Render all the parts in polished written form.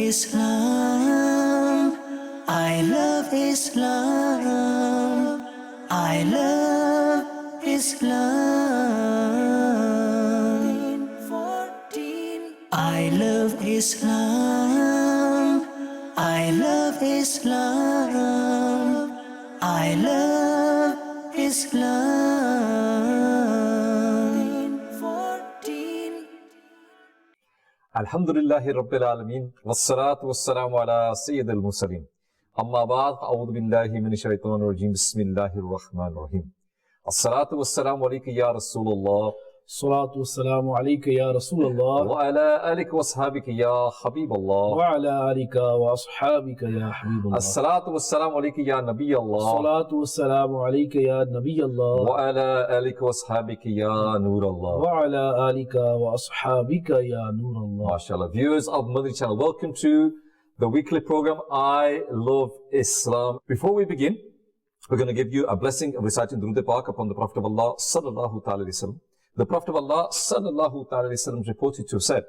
Islam. I love Islam. I love Islam. I love Islam. I love Islam. I love Islam. Alhamdulillahi Rabbil Alameen. Wassalatu wassalamu ala Sayyidil Mursaleen. Amma ba'd, a'udhu billahi minash shaitanir rajim. Bismillahir Rahmanir Rahim. As-salatu wassalamu alayka ya Rasulullah. Salatu wassalamu alayka ya Rasulullah. Wa ala alika wa ashabika ya Habiballah. Wa ala alika wa ashabika ya Habiballah. As-salatu wassalamu alayka ya Nabiyallah. Salatu wassalamu alayka ya Nabiyallah. Wa ala alika wa ashabika ya Nurallah. Wa ala alika wa ashabika ya Nurallah. MashaAllah. Viewers of Madani Channel, welcome to the weekly program, I Love Islam. Before we begin, we're going to give you a blessing of reciting Durood Pak upon the Prophet of Allah sallallahu ta'ala alayhi wa sallam. The Prophet of Allah sallallahu ta'ala alayhi wa sallam is reported to have said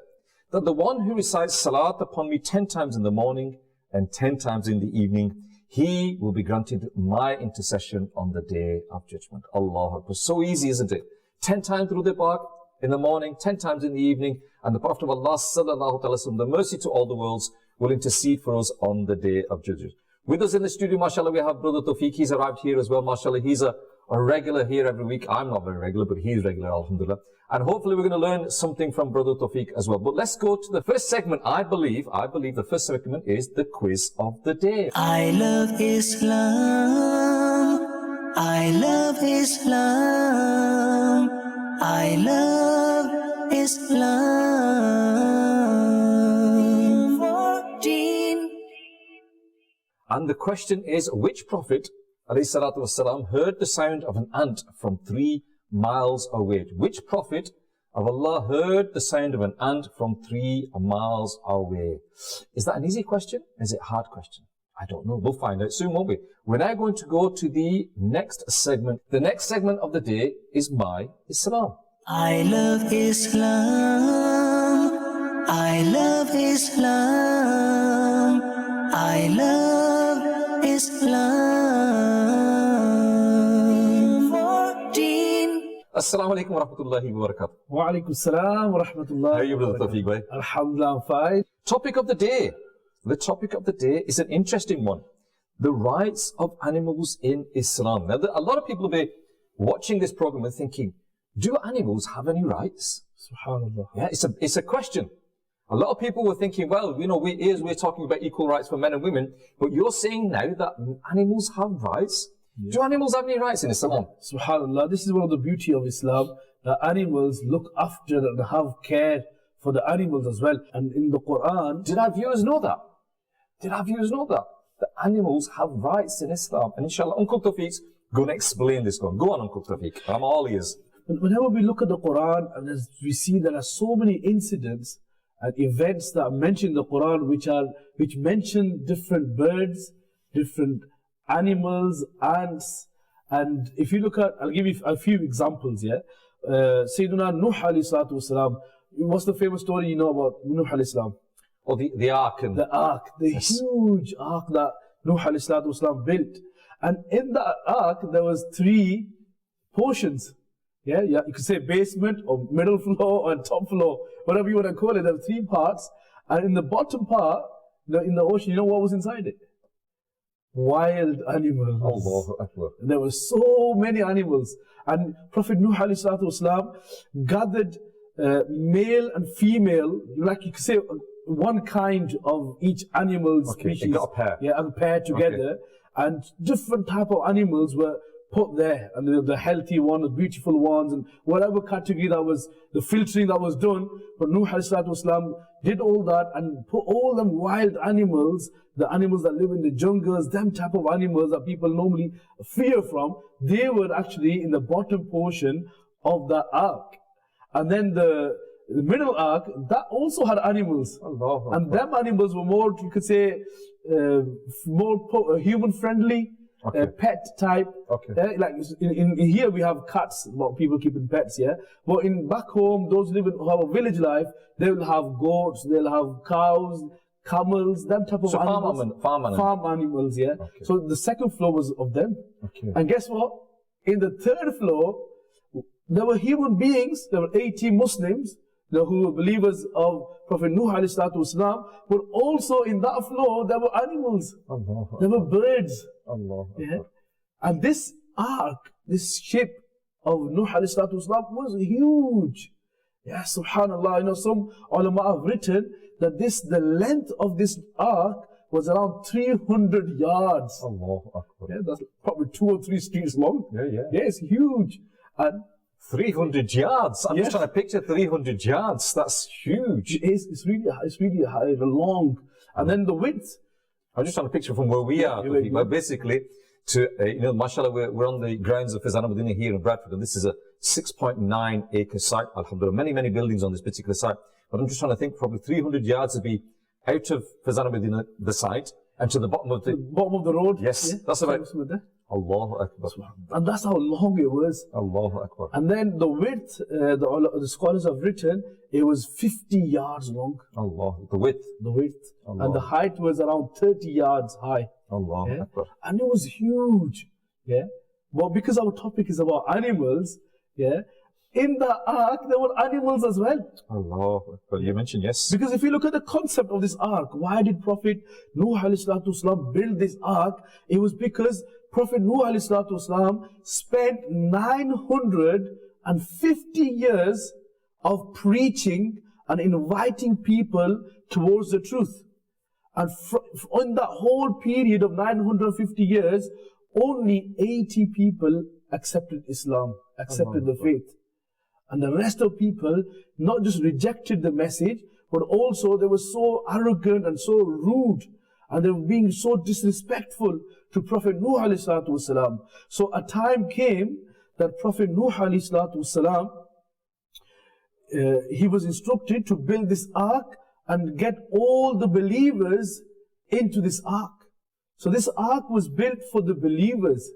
that the one who recites salat upon me 10 times in the morning and 10 times in the evening, he will be granted my intercession on the day of judgment. Allah Akbar. So easy, isn't it? 10 times Durood Pak in the morning, 10 times in the evening, and the Prophet of Allah sallallahu ta'ala alayhi wa sallam, the mercy to all the worlds, will intercede for us on the day of judgment. With us in the studio, mashallah, we have Brother Tawfiq. He's arrived here as well, mashallah. He's a regular here every week. I'm not very regular, but he's regular, alhamdulillah. And hopefully we're going to learn something from Brother Tawfiq as well. But let's go to the first segment. I believe the first segment is the quiz of the day. I love Islam. I love Islam. I love Islam. 14. And the question is, which prophet, alayhi salatu wasalam, heard the sound of an ant from 3 miles away? Which prophet of Allah heard the sound of an ant from 3 miles away? Is that an easy question? Is it a hard question? I don't know. We'll find out soon, won't we? We're now going to go to the next segment. The next segment of the day is My Islam. I love Islam. I love Islam. I love Islam. 14. Assalamu alaikum wa rahmatullahi wa barakatuh. Wa alaikum assalam wa rahmatullahi. How are you, Brother Tawfiq, bhai? Alhamdulillah, I'm fine. Topic of the day. The topic of the day is an interesting one. The rights of animals in Islam. Now, a lot of people will be watching this program and thinking, do animals have any rights? Subhanallah. Yeah, it's a question. A lot of people were thinking, well, you know, we're talking about equal rights for men and women, but you're saying now that animals have rights? Yeah. Do animals have any rights in Islam? Subhanallah, this is one of the beauty of Islam, that animals look after and have care for the animals as well. And in the Quran... Did our viewers know that? Did our viewers know that? The animals have rights in Islam. And inshallah, Uncle Tawfiq's going to explain this one. Go on, Uncle Tawfiq. I'm all ears. Whenever we look at the Quran, and we see there are so many incidents and events that are mentioned in the Quran which mention different birds, different animals, ants. And if you look at, I'll give you a few examples, yeah. Sayyidina Nuh alayhi salatu wasalam. What's the famous story you know about Nuh alayhi salam? Oh, the ark. The ark, the huge ark that Nuh alayhi salatu wasalam built. And in that ark, there was 3 portions. Yeah, you could say basement or middle floor or top floor, whatever you want to call it. There were 3 parts. And in the bottom part, in the ocean, you know what was inside it? Wild animals. Allahu Akbar. There were so many animals. And Prophet Nuh alayhi salatu wasalam gathered male and female, like you could say, one kind of each animal species. It got a pair. Yeah, and paired together. Okay. And different type of animals were put there, and the healthy ones, the beautiful ones, and whatever category that was, the filtering that was done. But Nuh alayhi wasalam did all that and put all them wild animals, the animals that live in the jungles, them type of animals that people normally fear from, they were actually in the bottom portion of the ark. And then the middle ark, that also had animals. And them animals were more, you could say, more human friendly. Okay. Pet type. Okay. Like in here we have cats, what people keep in pets, yeah. But in back home, those who live in have a village life, they will have goats, they'll have cows, camels, them type of animals. Farm animals, yeah. Okay. So the second floor was of them. Okay. And guess what? In the third floor, there were human beings, there were 80 Muslims, who were believers of Prophet Nuh alayhi salatu wasalam, but also in that floor, there were animals. Allah. There were birds. Allah. Yeah? And this ark, this ship of Nuh alayhi salatu wasalam was huge. Yeah, subhanAllah, some ulama have written that the length of this ark was around 300 yards. Allahu Akbar. Yeah, that's probably 2 or 3 streets long. Yeah. Yeah, it's huge. And 300 yards. I'm Yes. just trying to picture 300 yards. That's huge. it's really high, long. And then the width. I'm just trying to picture from where we are. Yeah. But basically, mashallah, we're on the grounds of Fizana Madinah here in Bradford, and this is a 6.9 acre site. Alhamdulillah, many buildings on this particular site. But I'm just trying to think, probably 300 yards would be out of Fizana Madinah, the site, and to the bottom of the road. Yes, yeah, that's about. Allahu Akbar. And that's how long it was. Allahu Akbar. And then the width, the scholars have written, it was 50 yards long. Allah. The width. The width. Allah. And the height was around 30 yards high. Allahu Yeah? Akbar. And it was huge. Yeah. Well, because our topic is about animals, yeah, in the ark there were animals as well. Allahu Akbar. You mentioned yes. Because if you look at the concept of this ark, why did Prophet Nuh alayhi salatu wasalam build this ark? It was because Prophet Nuh alayhi salatu wasalam spent 950 years of preaching and inviting people towards the truth. And in that whole period of 950 years, only 80 people accepted Islam, accepted the faith. And the rest of people not just rejected the message, but also they were so arrogant and so rude, and they were being so disrespectful to Prophet Nuh alayhi salatu wasalam. So a time came that Prophet Nuh alayhi salatu wasalam, he was instructed to build this ark and get all the believers into this ark. So this ark was built for the believers,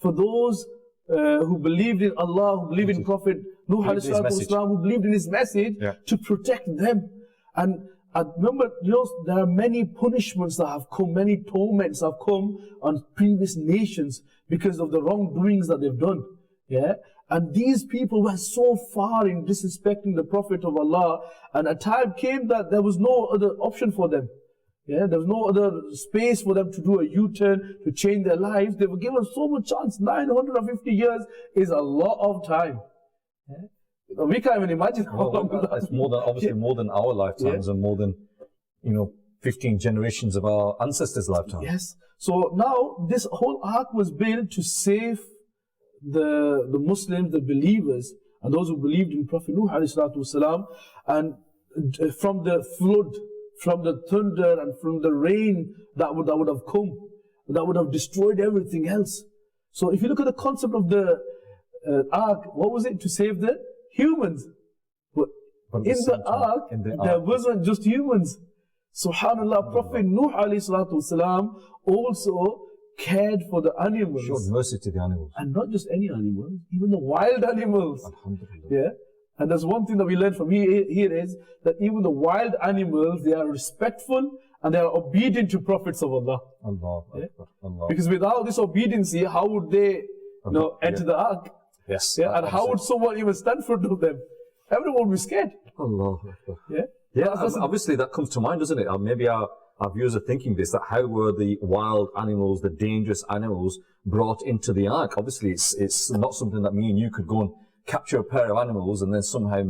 for those who believed in Allah, who believed in Prophet Nuh alayhi salatu wasalam, who believed in his message, to protect them. And I remember, there are many punishments that have come, many torments have come on previous nations because of the wrongdoings that they've done. Yeah. And these people went so far in disrespecting the Prophet of Allah, and a time came that there was no other option for them. Yeah, there was no other space for them to do a U-turn, to change their lives. They were given so much chance. 950 years is a lot of time. Yeah? We can't even imagine how long that is. It's more than, obviously, more than our lifetimes, and more than, 15 generations of our ancestors' lifetimes. Yes. So now this whole ark was built to save the Muslims, the believers, and those who believed in Prophet Nuh alayhi salatu wasalam, and from the flood, from the thunder, and from the rain that would have come, that would have destroyed everything else. So if you look at the concept of the ark, what was it? To save the humans. But in the ark, there wasn't just humans. Subhanallah, Prophet Nuh alayhi salatu wasalam also cared for the animals. Showed mercy to the animals. And not just any animals, even the wild animals. Alhamdulillah. Yeah. And there's one thing that we learn from here is that even the wild animals, they are respectful and they are obedient to prophets of Allah. Allah. Yeah? Allah. Because without this obedience, how would they enter the ark? Yes. Yeah. And how would someone even stand in front of them? Everyone would be scared. Allah. Yeah. Yeah, obviously that comes to mind, doesn't it? Maybe our viewers are thinking this, that how were the wild animals, the dangerous animals brought into the ark? Obviously it's not something that me and you could go and capture a pair of animals and then somehow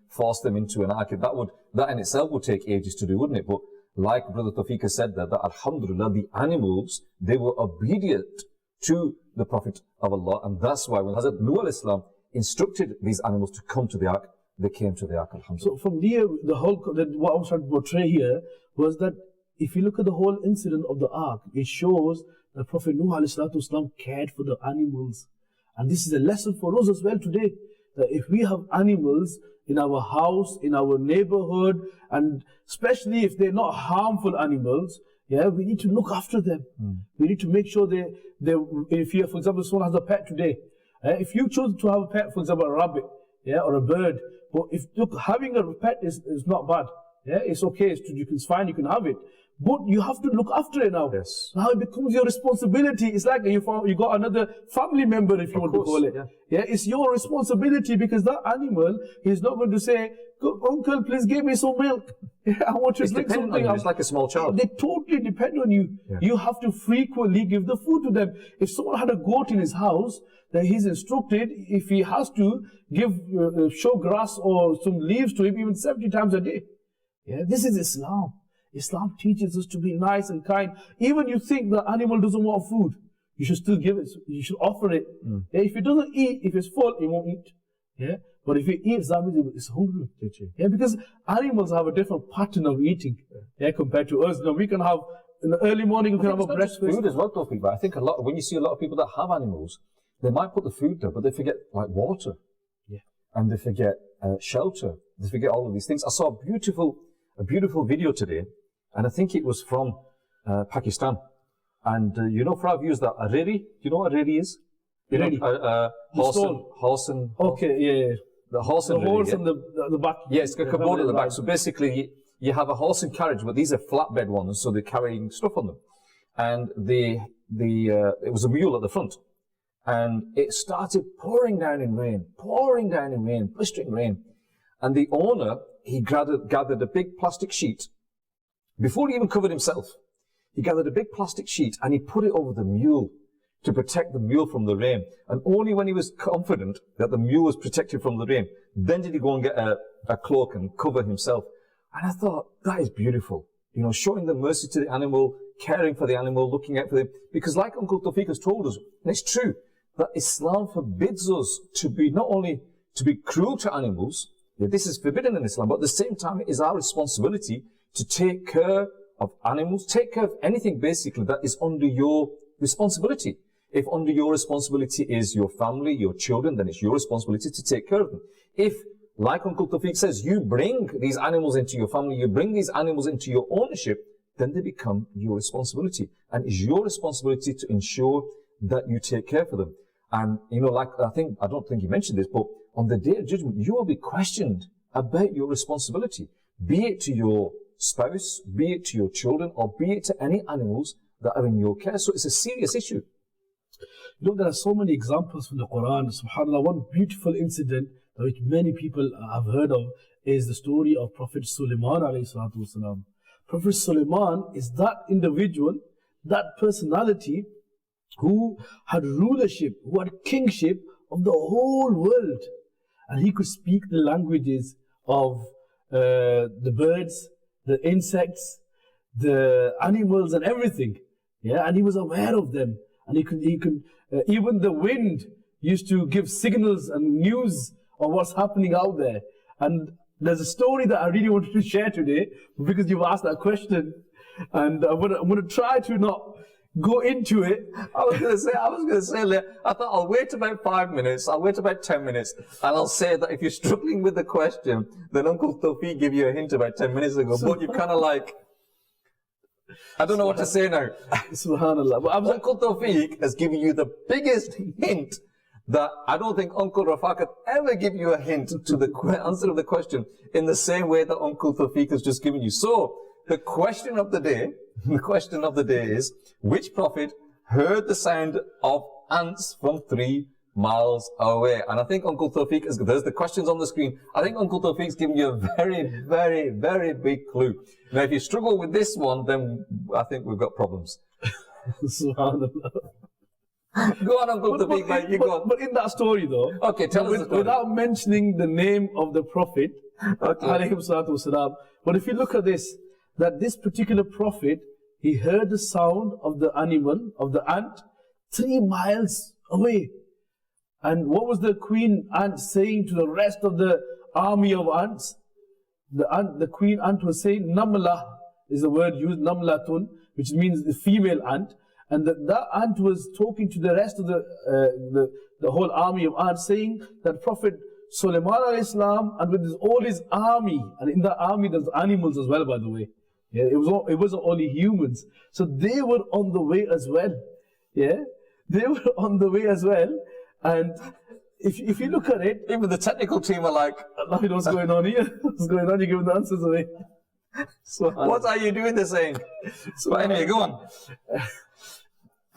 force them into an ark. That in itself would take ages to do, wouldn't it? But like Brother Tawfiq said that alhamdulillah, the animals, they were obedient to the Prophet of Allah, and that's why when Hazrat Nuh alayhi salam instructed these animals to come to the ark, they came to the ark, alhamdulillah. So from here, what I was trying to portray here was that if you look at the whole incident of the ark, it shows that Prophet Nuh alayhi salatu wasalam cared for the animals. And this is a lesson for us as well today, that if we have animals in our house, in our neighborhood, and especially if they're not harmful animals, we need to look after them. We need to make sure if you, for example, someone has a pet today, if you choose to have a pet, for example, a rabbit, or a bird, but if having a pet is not bad, Yeah, it's okay. It's fine. You can have it. But you have to look after it now. Yes. Now it becomes your responsibility. It's like you got another family member, if you want to call it. Yeah, it's your responsibility, because that animal is not going to say, "Uncle, please give me some milk. I want to drink something." It's like a small child. They totally depend on you. Yeah. You have to frequently give the food to them. If someone had a goat in his house, then he's instructed, if he has to, show grass or some leaves to him even 70 times a day. Yeah, this is Islam. Islam teaches us to be nice and kind. Even you think the animal doesn't want food, you should still give it. You should offer it. Yeah, if it doesn't eat, if it's full, it won't eat. Yeah, but if it eats, that means it's hungry. Yeah, because animals have a different pattern of eating. Yeah, compared to us. Now we can have in the early morning. We can have a breakfast. Food as well, Tawfiq, but I think when you see a lot of people that have animals, they might put the food there, but they forget like water. Yeah, and they forget shelter. They forget all of these things. I saw a beautiful video today. And I think it was from Pakistan. And you know, for our viewers, that a reri, do you know what a reri is? You know, horse and... Okay, yeah. The horse and the back. Yeah, it's got a cupboard at the back. So basically, you have a horse and carriage, but these are flatbed ones, so they're carrying stuff on them. And it was a mule at the front. And it started pouring down in rain, blistering rain. And the owner, he gathered a big plastic sheet. Before he even covered himself, he gathered a big plastic sheet and he put it over the mule to protect the mule from the rain. And only when he was confident that the mule was protected from the rain, then did he go and get a cloak and cover himself. And I thought, that is beautiful. You know, showing the mercy to the animal, caring for the animal, looking out for them. Because like Uncle Tawfiq has told us, and it's true, that Islam forbids us to be not only to be cruel to animals, yeah, this is forbidden in Islam, but at the same time it is our responsibility to take care of animals, take care of anything basically that is under your responsibility. If under your responsibility is your family, your children, then it's your responsibility to take care of them. If, like Uncle Tawfiq says, you bring these animals into your family, you bring these animals into your ownership, then they become your responsibility. And it's your responsibility to ensure that you take care for them. And, you know, like, I don't think you mentioned this, but on the day of judgment, you will be questioned about your responsibility, be it to your spouse, be it to your children, or be it to any animals that are in your care. So it's a serious issue. You know, there are so many examples from the Quran. SubhanAllah, one beautiful incident which many people have heard of is the story of Prophet Sulaiman alayhi salatu wasalam. Prophet Sulaiman is that individual, that personality who had rulership, who had kingship of the whole world. And he could speak the languages of the birds, the insects, the animals and everything. Yeah, and he was aware of them. And he could even the wind used to give signals and news of what's happening out there. And there's a story that I really wanted to share today, because you've asked that question. And I'm gonna try to not go into it. I was going to say, I thought I'll wait about 5 minutes, I'll wait about 10 minutes, and I'll say that if you're struggling with the question, then Uncle Tawfiq gave you a hint about 10 minutes ago, but you kind of like, I don't know what to say now. Subhanallah. But Uncle Tawfiq has given you the biggest hint that I don't think Uncle Rafaq could ever give you a hint to the answer of the question in the same way that Uncle Tawfiq has just given you. So, the question of the day is, which prophet heard the sound of ants from 3 miles away? And I think Uncle Tawfiq there's the questions on the screen. I think Uncle Tawfiq's given you a very, very, very big clue. Now, if you struggle with this one, then I think we've got problems. Subhanallah. Go on, Uncle Tawfiq, mate, you go on. But in that story though, okay, tell us the story. Without mentioning the name of the prophet, alayhi salatu wasalam, but if you look at this, that this particular prophet, he heard the sound of the animal, of the ant, 3 miles away. And what was the queen ant saying to the rest of the army of ants? The queen ant was saying, Namla is the word used, Namlatun, which means the female ant. And that ant was talking to the rest of the whole army of ants, saying that Prophet Sulaiman alayhi salam, and with all his army, and in that army there's animals as well, by the way. Yeah, it wasn't only humans. So they were on the way as well. Yeah, they were on the way as well. And if you look at it, even the technical team are like, what's going on here? What's going on? You're giving the answers away. What are you doing the same? So anyway, go on.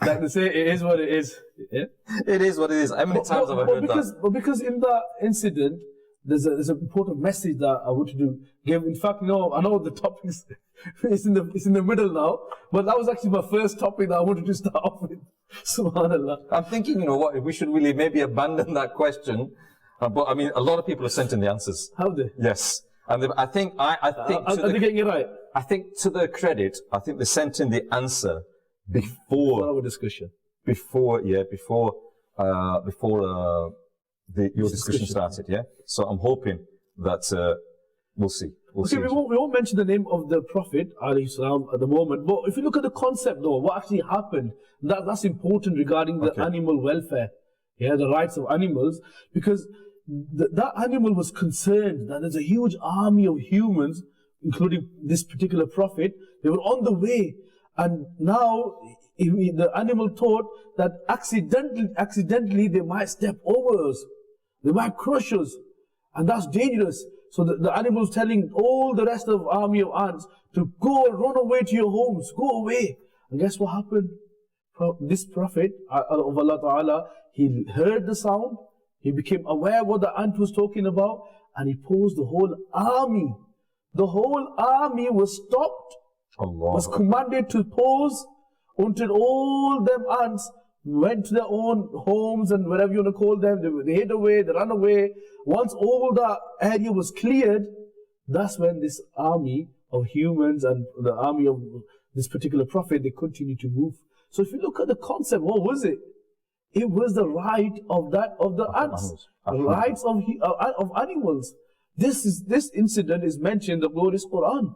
Like they say, it is what it is. Yeah? It is what it is. How many times have I heard that? But because in that incident, there's an important message that I want to give. In fact, no, I know the topic is in the middle now, but that was actually my first topic that I wanted to start off with. Subhanallah. I'm thinking, you know what, we should really maybe abandon that question. But I mean, a lot of people have sent in the answers. Have they? Yes. And I think, are they getting it right? I think to their credit, I think they sent in the answer before our discussion. Your discussion started, yeah? So I'm hoping that we'll see. We won't mention the name of the Prophet ﷺ at the moment, but if you look at the concept though, what actually happened, that's important regarding the animal welfare, yeah, the rights of animals, because that animal was concerned that there's a huge army of humans, including this particular Prophet. They were on the way, and now the animal thought that accidentally they might step over us, they might crush us, and that's dangerous. So the animal was telling all the rest of the army of ants to go, run away to your homes, go away. And guess what happened? This Prophet of Allah Ta'ala, he heard the sound, he became aware what the ant was talking about, and he posed the whole army. The whole army was stopped, was commanded to pause until all them ants went to their own homes and whatever you want to call them, they hid away, they ran away. Once all that area was cleared, that's when this army of humans and the army of this particular Prophet, they continued to move. So if you look at the concept, what was it? It was the right of the ants, the rights of animals. This incident is mentioned in the glorious Quran.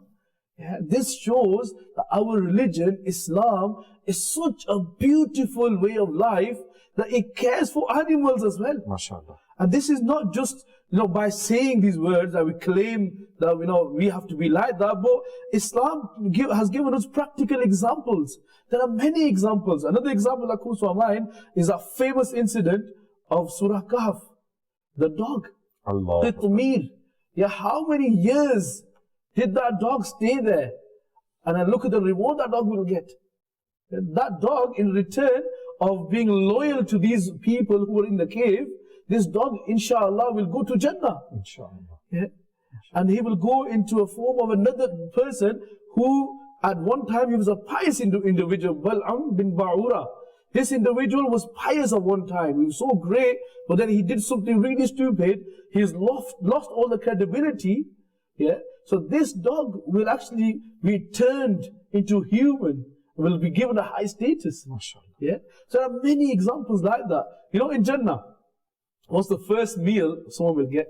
Yeah, this shows that our religion, Islam, is such a beautiful way of life that it cares for animals as well. MashaAllah. And this is not just, by saying these words that we claim that, we have to be like that, but Islam has given us practical examples. There are many examples. Another example that comes to our mind is a famous incident of Surah Kahf, the dog, Allah. Qitmir. Yeah, how many years did that dog stay there? And then look at the reward that dog will get. That dog, in return of being loyal to these people who were in the cave, this dog, inshallah, will go to Jannah. Inshallah. Yeah. And he will go into a form of another person who, at one time, he was a pious individual, Bal'am bin Ba'ura. This individual was pious at one time. He was so great, but then he did something really stupid. He's lost all the credibility. Yeah. So this dog will actually be turned into human, will be given a high status. MashaAllah. Yeah. So there are many examples like that. In Jannah, what's the first meal someone will get?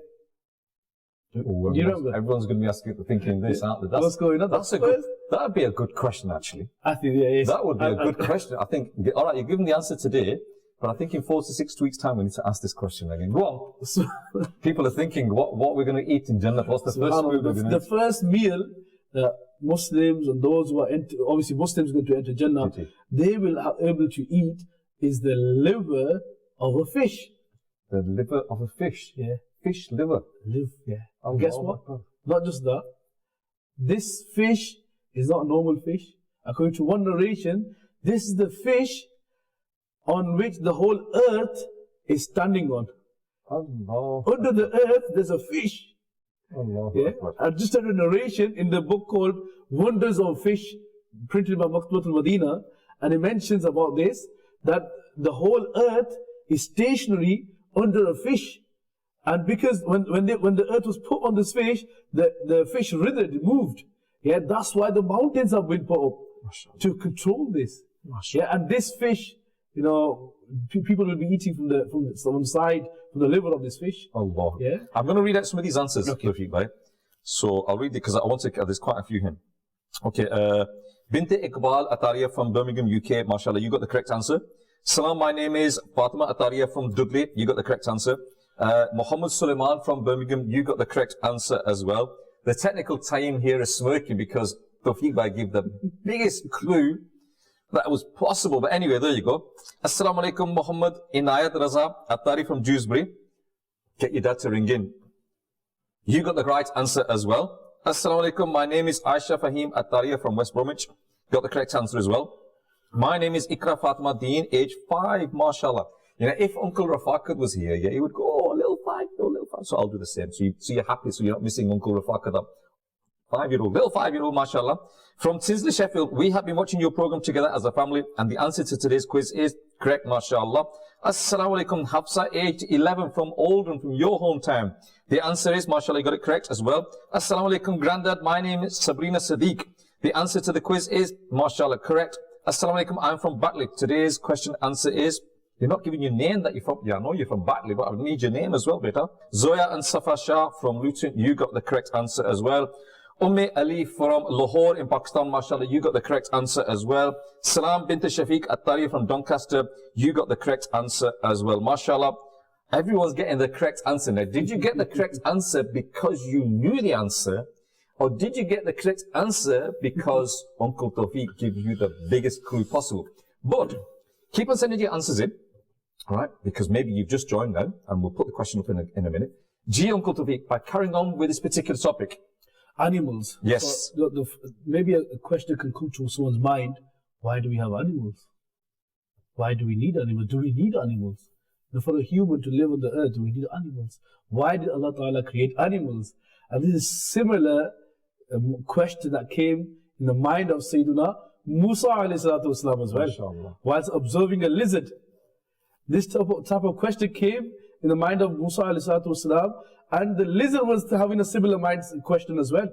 Do you remember? Everyone's going to be thinking this, aren't they? What's going on? That'd be a good question, actually. I think, yeah, that would be a good question. I think, all right, you're giving the answer today, but I think in 4 to 6 weeks' time, we need to ask this question again. Go on. People are thinking, what we're going to eat in Jannah? What's the first meal we're going to eat? The first meal that Muslims and those who are obviously Muslims going to enter Jannah, they will be able to eat is the liver of a fish. The liver of a fish? Yeah. Fish liver? Yeah. And guess what? Not just that. This fish is not a normal fish. According to one narration, this is the fish on which the whole earth is standing on. Allah. Under the earth, there's a fish. Allah. Yeah? I just had a narration in the book called Wonders of Fish, printed by Maktabat al-Madina, and it mentions about this, that the whole earth is stationary under a fish. And because when the earth was put on this fish, the fish writhed, moved. Yeah, that's why the mountains have been put up to control this. Yeah, and this fish, people will be eating from the side, from the liver of this fish. Allah. Yeah. I'm going to read out some of these answers, Okay. right? So I'll read it because I want to. There's quite a few here. Okay. Binte Iqbal Ataria from Birmingham, UK. MashaAllah, you got the correct answer. Salam, my name is Fatima Ataria from Dudley. You got the correct answer. Muhammad Suleiman from Birmingham, you got the correct answer as well. The technical team here is smirking because Tawfiq Bhai gave the biggest clue that was possible. But anyway, there you go. Assalamu alaikum, Muhammad Inayat Raza Atari from Dewsbury. Get your dad to ring in. You got the right answer as well. Assalamu alaikum. My name is Aisha Fahim Attariya from West Bromwich. Got the correct answer as well. My name is Ikra Fatima Deen, age 5, mashallah. You know, if Uncle Rafaqat was here, yeah, he would go, oh, little 5, oh, little 5. So I'll do the same. So you're happy, so you're not missing Uncle Rafaqat up. 5-year-old, little 5-year-old, mashallah. From Tinsley, Sheffield, we have been watching your program together as a family, and the answer to today's quiz is correct, mashallah. Assalamu alaikum, Hafsa, age 11, from Oldham, from your hometown. The answer is, mashallah, you got it correct as well. Assalamu alaikum, Grandad, my name is Sabrina Sadiq. The answer to the quiz is, mashallah, correct. Assalamu alaikum, I'm from Batley. Today's question answer is, you're not giving your name that you're from. Yeah, I know you're from Batley, but I need your name as well, beta. Zoya and Safa Shah from Luton, you got the correct answer as well. Ali from Lahore in Pakistan, mashallah, you got the correct answer as well. Salam bint Shafiq Attari from Doncaster, you got the correct answer as well, mashallah. Everyone's getting the correct answer now. Did you get the correct answer because you knew the answer? Or did you get the correct answer because Uncle Tawfiq gave you the biggest clue possible? But keep on sending your answers in, all right? Because maybe you've just joined now, and we'll put the question up in a minute. Gee, Uncle Tawfiq, by carrying on with this particular topic. Animals. Yes. So maybe a question can come to someone's mind. Why do we have animals? Why do we need animals? Do we need animals? For a human to live on the earth, do we need animals? Why did Allah Ta'ala create animals? And this is similar question that came in the mind of Sayyidina Musa alayhi salatu wasalam as well. Inshallah. Whilst observing a lizard. This type of question came in the mind of Musa alayhi salatu wasalam, and the lizard was having a similar mind question as well.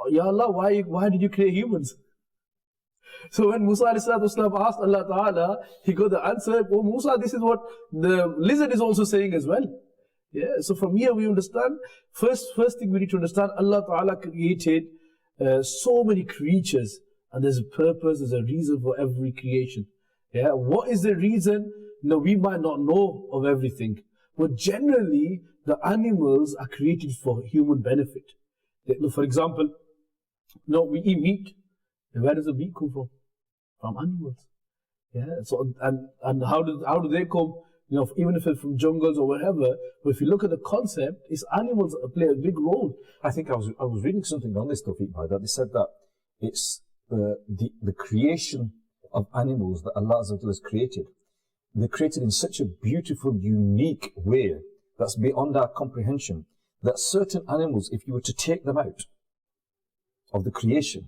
Ya Allah, why did you create humans? So when Musa alayhi salatu wasalam asked Allah Ta'ala, he got the answer, oh Musa, this is what the lizard is also saying as well. Yeah, so from here we understand, first thing we need to understand, Allah Ta'ala created so many creatures, and there's a purpose, there's a reason for every creation. Yeah, what is the reason? No, we might not know of everything, but generally the animals are created for human benefit. For example, we eat meat. Where does the meat come from? From animals. Yeah. So and how do they come? Even if it's from jungles or wherever. But if you look at the concept, it's animals play a big role. I think I was reading something on this, Tawfiq, by that. They said that it's the creation of animals that Allah has created. They're created in such a beautiful, unique way that's beyond our comprehension, that certain animals, if you were to take them out of the creation,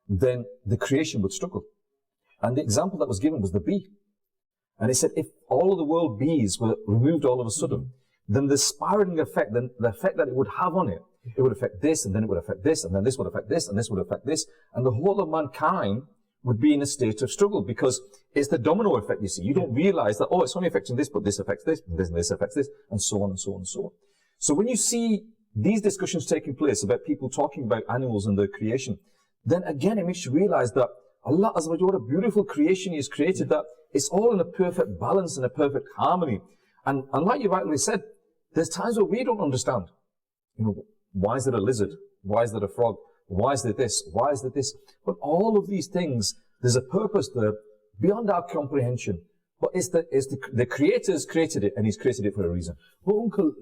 then the creation would struggle. And the example that was given was the bee. And he said if all of the world bees were removed all of a sudden, then the spiraling effect, then the effect that it would have on it, it would affect this, and then it would affect this, and then this would affect this, and this would affect this, and the whole of mankind would be in a state of struggle, because it's the domino effect, you see. You don't realize that, oh, it's only affecting this, but this affects this, and this affects this, and so on and so on and so on. So when you see these discussions taking place about people talking about animals and their creation, then again it makes you realize that Allah Azza wa Jalla, what a beautiful creation He has created, that it's all in a perfect balance and a perfect harmony. And like you rightly said, there's times where we don't understand. Why is there a lizard? Why is there a frog? Why is there this? Why is there this? But all of these things, there's a purpose there beyond our comprehension. But it's the Creator's created it, and He's created it for a reason. Well, Uncle,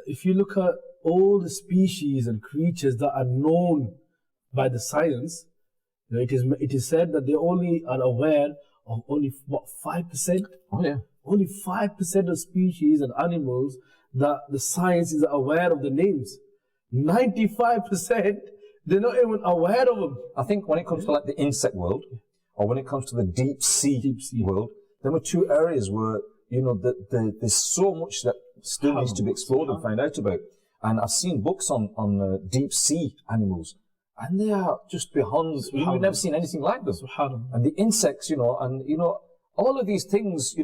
if you look at all the species and creatures that are known by the science, it is said that they only are aware of only, 5%? Oh, yeah. Only 5% of species and animals that the science is aware of the names. 95%, they're not even aware of them. I think when it comes to like the insect world, or when it comes to the deep sea world, there were two areas where, there's so much that still needs to be explored and found out about. And I've seen books on deep sea animals, and they are just beyond, we've never seen anything like them. And the insects, all of these things,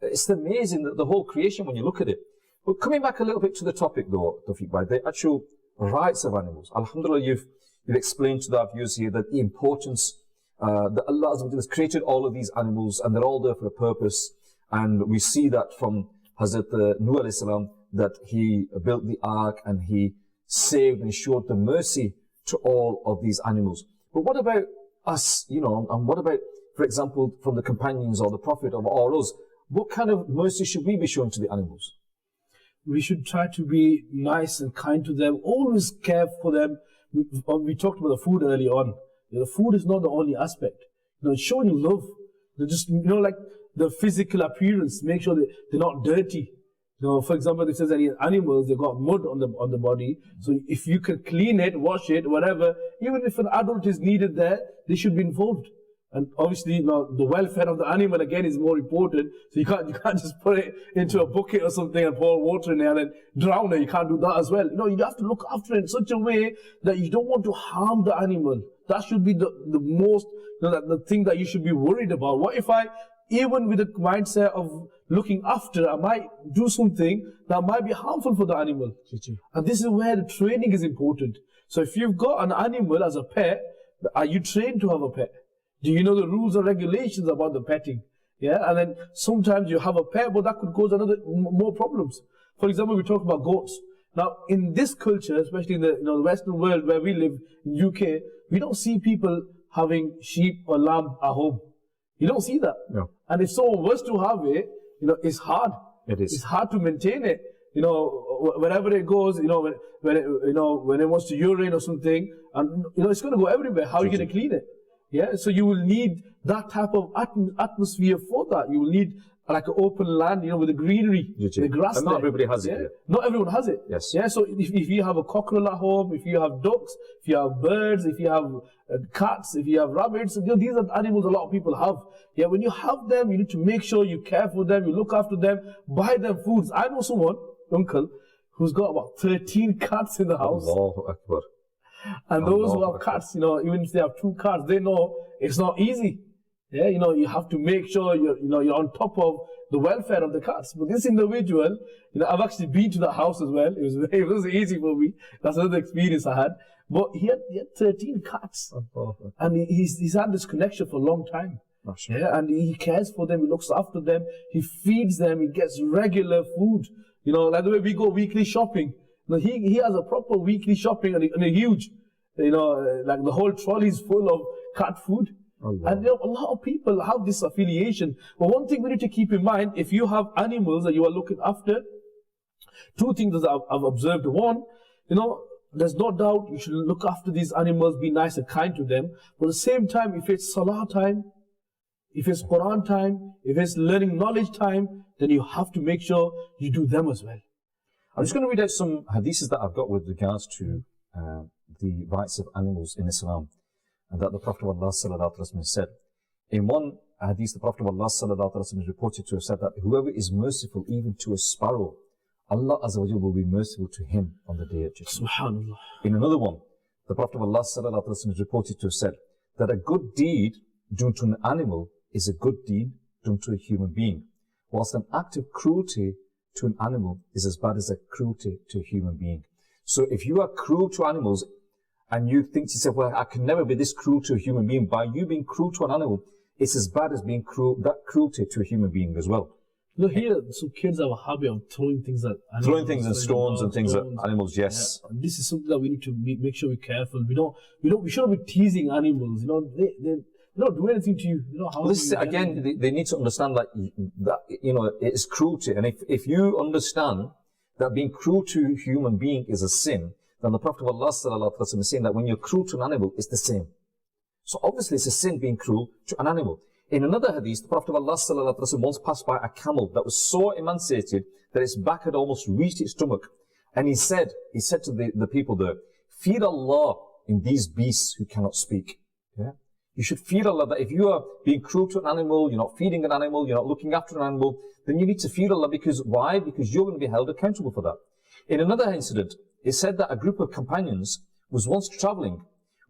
it's amazing that the whole creation when you look at it. But coming back a little bit to the topic though, Tawfiq, by the actual rights of animals. Alhamdulillah, you've explained to our viewers here that the importance that Allah has created all of these animals, and they're all there for a purpose. And we see that from Hazrat Nuh alayhi salam, that he built the ark and he saved and showed the mercy to all of these animals. But what about us, and what about, for example, from the companions or the Prophet or us? What kind of mercy should we be showing to the animals? We should try to be nice and kind to them, always care for them, we talked about the food early on. The food is not the only aspect. Showing love. Just, like the physical appearance, make sure that they're not dirty. For example, if there's any animals, they've got mud on the body. So if you can clean it, wash it, whatever, even if an adult is needed there, they should be involved. And obviously, the welfare of the animal again is more important. So you can't just put it into a bucket or something and pour water in there and then drown it. You can't do that as well. You have to look after it in such a way that you don't want to harm the animal. That should be the most, the thing that you should be worried about. What if even with the mindset of looking after, I might do something that might be harmful for the animal. And this is where the training is important. So if you've got an animal as a pet, are you trained to have a pet? Do you know the rules and regulations about the petting? Yeah, and then sometimes you have a pet, but that could cause more problems. For example, we talk about goats. Now, in this culture, especially in the Western world where we live in UK, we don't see people having sheep or lamb at home. You don't see that. No. And if someone was to have it, it's hard. It is. It's hard to maintain it. Wherever it goes, when it wants to urine or something, and it's going to go everywhere. How are you going to clean it? Yeah, so you will need that type of atmosphere for that. You will need like an open land, with the greenery, the grass. And not everybody has it. Not everyone has it. Yes. Yeah, so if you have a cockerel at home, if you have ducks, if you have birds, if you have cats, if you have rabbits, these are animals a lot of people have. Yeah, when you have them, you need to make sure you care for them, you look after them, buy them foods. I know someone, uncle, who's got about 13 cats in the house. Allahu Akbar. And those who have cats, even if they have 2 cats, they know it's not easy. Yeah, you have to make sure you're on top of the welfare of the cats. But this individual, I've actually been to that house as well. It was easy for me. That's another experience I had. But he had 13 cats, and he's had this connection for a long time. Yeah, and he cares for them. He looks after them. He feeds them. He gets regular food. Like the way we go weekly shopping. He has a proper weekly shopping and a huge, like the whole trolley is full of cat food. And a lot of people have this affiliation. But one thing we need to keep in mind, if you have animals that you are looking after, 2 things that I've observed. One, there's no doubt you should look after these animals, be nice and kind to them. But at the same time, if it's salah time, if it's Quran time, if it's learning knowledge time, then you have to make sure you do them as well. I'm just going to read out some hadiths that I've got with regards to the rights of animals in Islam, and that the Prophet of Allah sallallahu alaihi wasallam said. In one hadith, the Prophet of Allah sallallahu alaihi wasallam is reported to have said that whoever is merciful even to a sparrow, Allah Azza wa Jalla will be merciful to him on the day of judgment. Subhanallah. In another one, the Prophet of Allah sallallahu alaihi wasallam is reported to have said that a good deed done to an animal is a good deed done to a human being, whilst an act of cruelty to an animal is as bad as a cruelty to a human being. So if you are cruel to animals and you think to yourself, well, I can never be this cruel to a human being, by you being cruel to an animal, it's as bad as being cruelty to a human being as well. Here, some kids have a habit of throwing things at animals. Throwing things and stones and things at animals, yes. Yeah. And this is something that we need to make sure we're careful. We shouldn't be teasing animals. They don't do anything to you. Well, this is, again, they need to understand that it is cruelty. And if you understand that being cruel to a human being is a sin, then the Prophet of Allah sallallahu alaihi wasallam is saying that when you're cruel to an animal, it's the same. So obviously it's a sin being cruel to an animal. In another hadith, the Prophet of Allah sallallahu alaihi wasallam once passed by a camel that was so emaciated that its back had almost reached its stomach. And he said to the people there, fear Allah in these beasts who cannot speak. Yeah? You should fear Allah that if you are being cruel to an animal, you're not feeding an animal, you're not looking after an animal, then you need to fear Allah. Because why? Because you're going to be held accountable for that. In another incident, it said that a group of companions was once traveling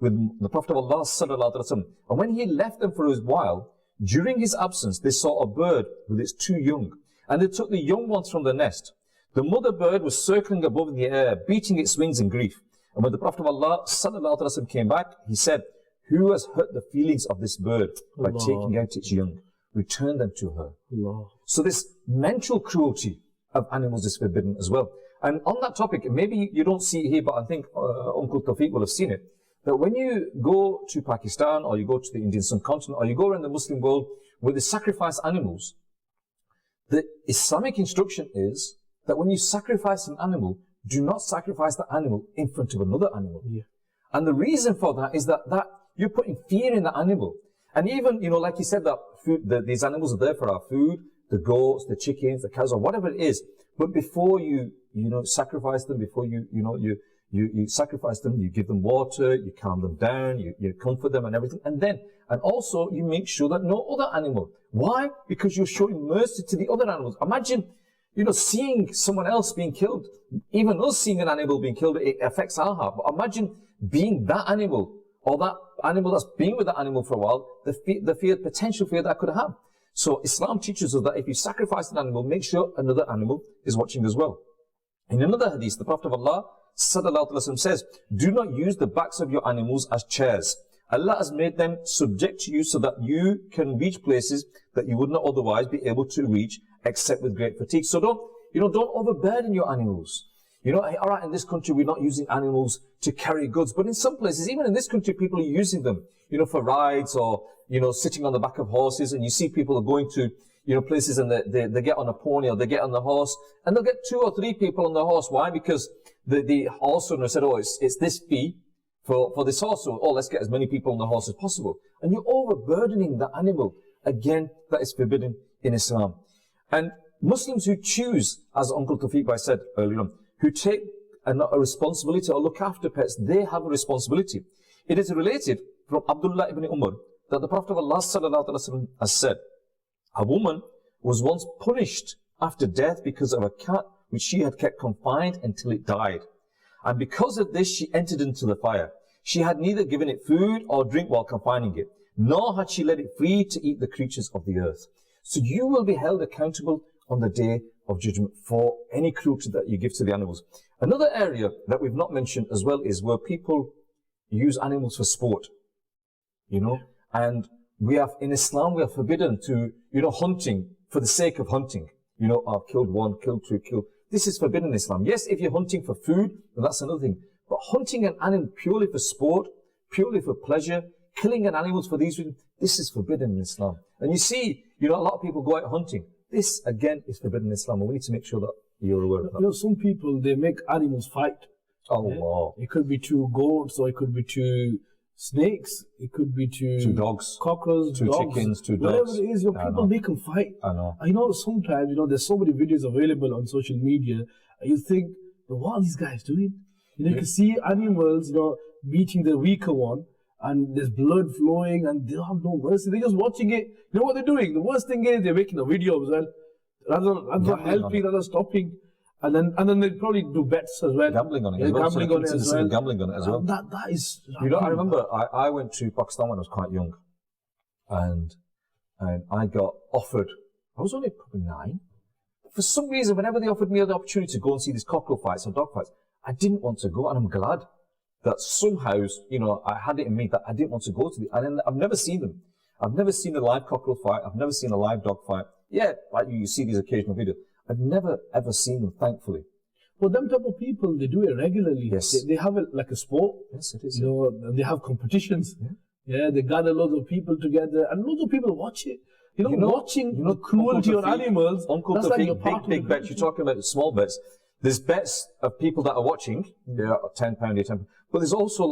with the Prophet of Allah sallallahu alaihi wasallam, and when he left them for a while, during his absence, they saw a bird with its 2 young, and they took the young ones from the nest. The mother bird was circling above in the air, beating its wings in grief. And when the Prophet of Allah sallallahu alaihi wasallam came back, he said, who has hurt the feelings of this bird by taking out its young? Return them to her. Allah. So this mental cruelty of animals is forbidden as well. And on that topic, maybe you don't see it here, but I think Uncle Tawfiq will have seen it, that when you go to Pakistan, or you go to the Indian subcontinent, or you go around the Muslim world where they sacrifice animals, the Islamic instruction is that when you sacrifice an animal, do not sacrifice the animal in front of another animal. Yeah. And the reason for that is that you're putting fear in the animal. And even, like you said, that these animals are there for our food, the goats, the chickens, the cows, or whatever it is. But before you sacrifice them, before you sacrifice them, you give them water, you calm them down, you comfort them and everything. And also you make sure that no other animal. Why? Because you're showing mercy to the other animals. Imagine, seeing someone else being killed. Even us seeing an animal being killed, it affects our heart. But imagine being that animal, or that animal that's been with that animal for a while, the potential fear that could have. So Islam teaches us that if you sacrifice an animal, make sure another animal is watching as well. In another hadith, the Prophet of Allah sallallahu alaihi wasallam says, do not use the backs of your animals as chairs. Allah has made them subject to you so that you can reach places that you would not otherwise be able to reach except with great fatigue. So don't overburden your animals. All right, in this country, we're not using animals to carry goods, but in some places, even in this country, people are using them, for rides or, sitting on the back of horses. And you see people are going to, places and they get on a pony or they get on the horse and they'll get 2 or 3 people on the horse. Why? Because the horse owner said, oh, it's this fee for this horse. So, let's get as many people on the horse as possible. And you're overburdening the animal. Again, that is forbidden in Islam. And Muslims who choose, as Uncle Tawfiq Bhai said earlier on, who take a responsibility or look after pets, they have a responsibility. It is related from Abdullah ibn Umar that the Prophet of Allah sallallahu alaihi wasallam has said, a woman was once punished after death because of a cat which she had kept confined until it died. And because of this, she entered into the fire. She had neither given it food or drink while confining it, nor had she let it free to eat the creatures of the earth. So you will be held accountable on the day of judgment for any cruelty that you give to the animals. Another area that we've not mentioned as well is where people use animals for sport. And in Islam, we are forbidden to, hunting for the sake of hunting. I've killed 1, killed 2, killed. This is forbidden in Islam. Yes, if you're hunting for food, then that's another thing. But hunting an animal purely for sport, purely for pleasure, killing an animal for these reasons, this is forbidden in Islam. And you see, a lot of people go out hunting. This, again, is forbidden in Islam. And we need to make sure that you're aware of that. Some people, they make animals fight. Allah. It could be 2 goats, or it could be 2 snakes, it could be 2 dogs, cockroaches, 2 dogs, chickens, 2 dogs. Whatever it is, people make them fight. I know. Sometimes, there's so many videos available on social media, and you think, what are these guys doing? You can see animals, beating the weaker one, and there's blood flowing, and they don't have no mercy. They're just watching it. You know what they're doing? The worst thing is they're making a video as well, rather than helping, rather than stopping. And then they probably do bets as well. Gambling on it. Gambling on it as well. Gambling on it as well. That is. I remember I went to Pakistan when I was quite young, and I got offered. I was only probably 9. For some reason, whenever they offered me the opportunity to go and see these cockerel fights or dog fights, I didn't want to go, and I'm glad that somehow, I had it in me that I didn't want to go to the. And I've never seen them. I've never seen a live cockerel fight. I've never seen a live dog fight. Yeah, like you see these occasional videos. I've never ever seen them, thankfully. Well, them type of people, they do it regularly. Yes. They have it like a sport. Yes, it is. They have competitions. Yeah, they gather loads of people together, and loads of people watch it. Watching the cruelty on animals. Uncle that's Tawfiq, like big bets. You're talking about small bets. There's bets of people that are watching. They're £10, £10. But there's also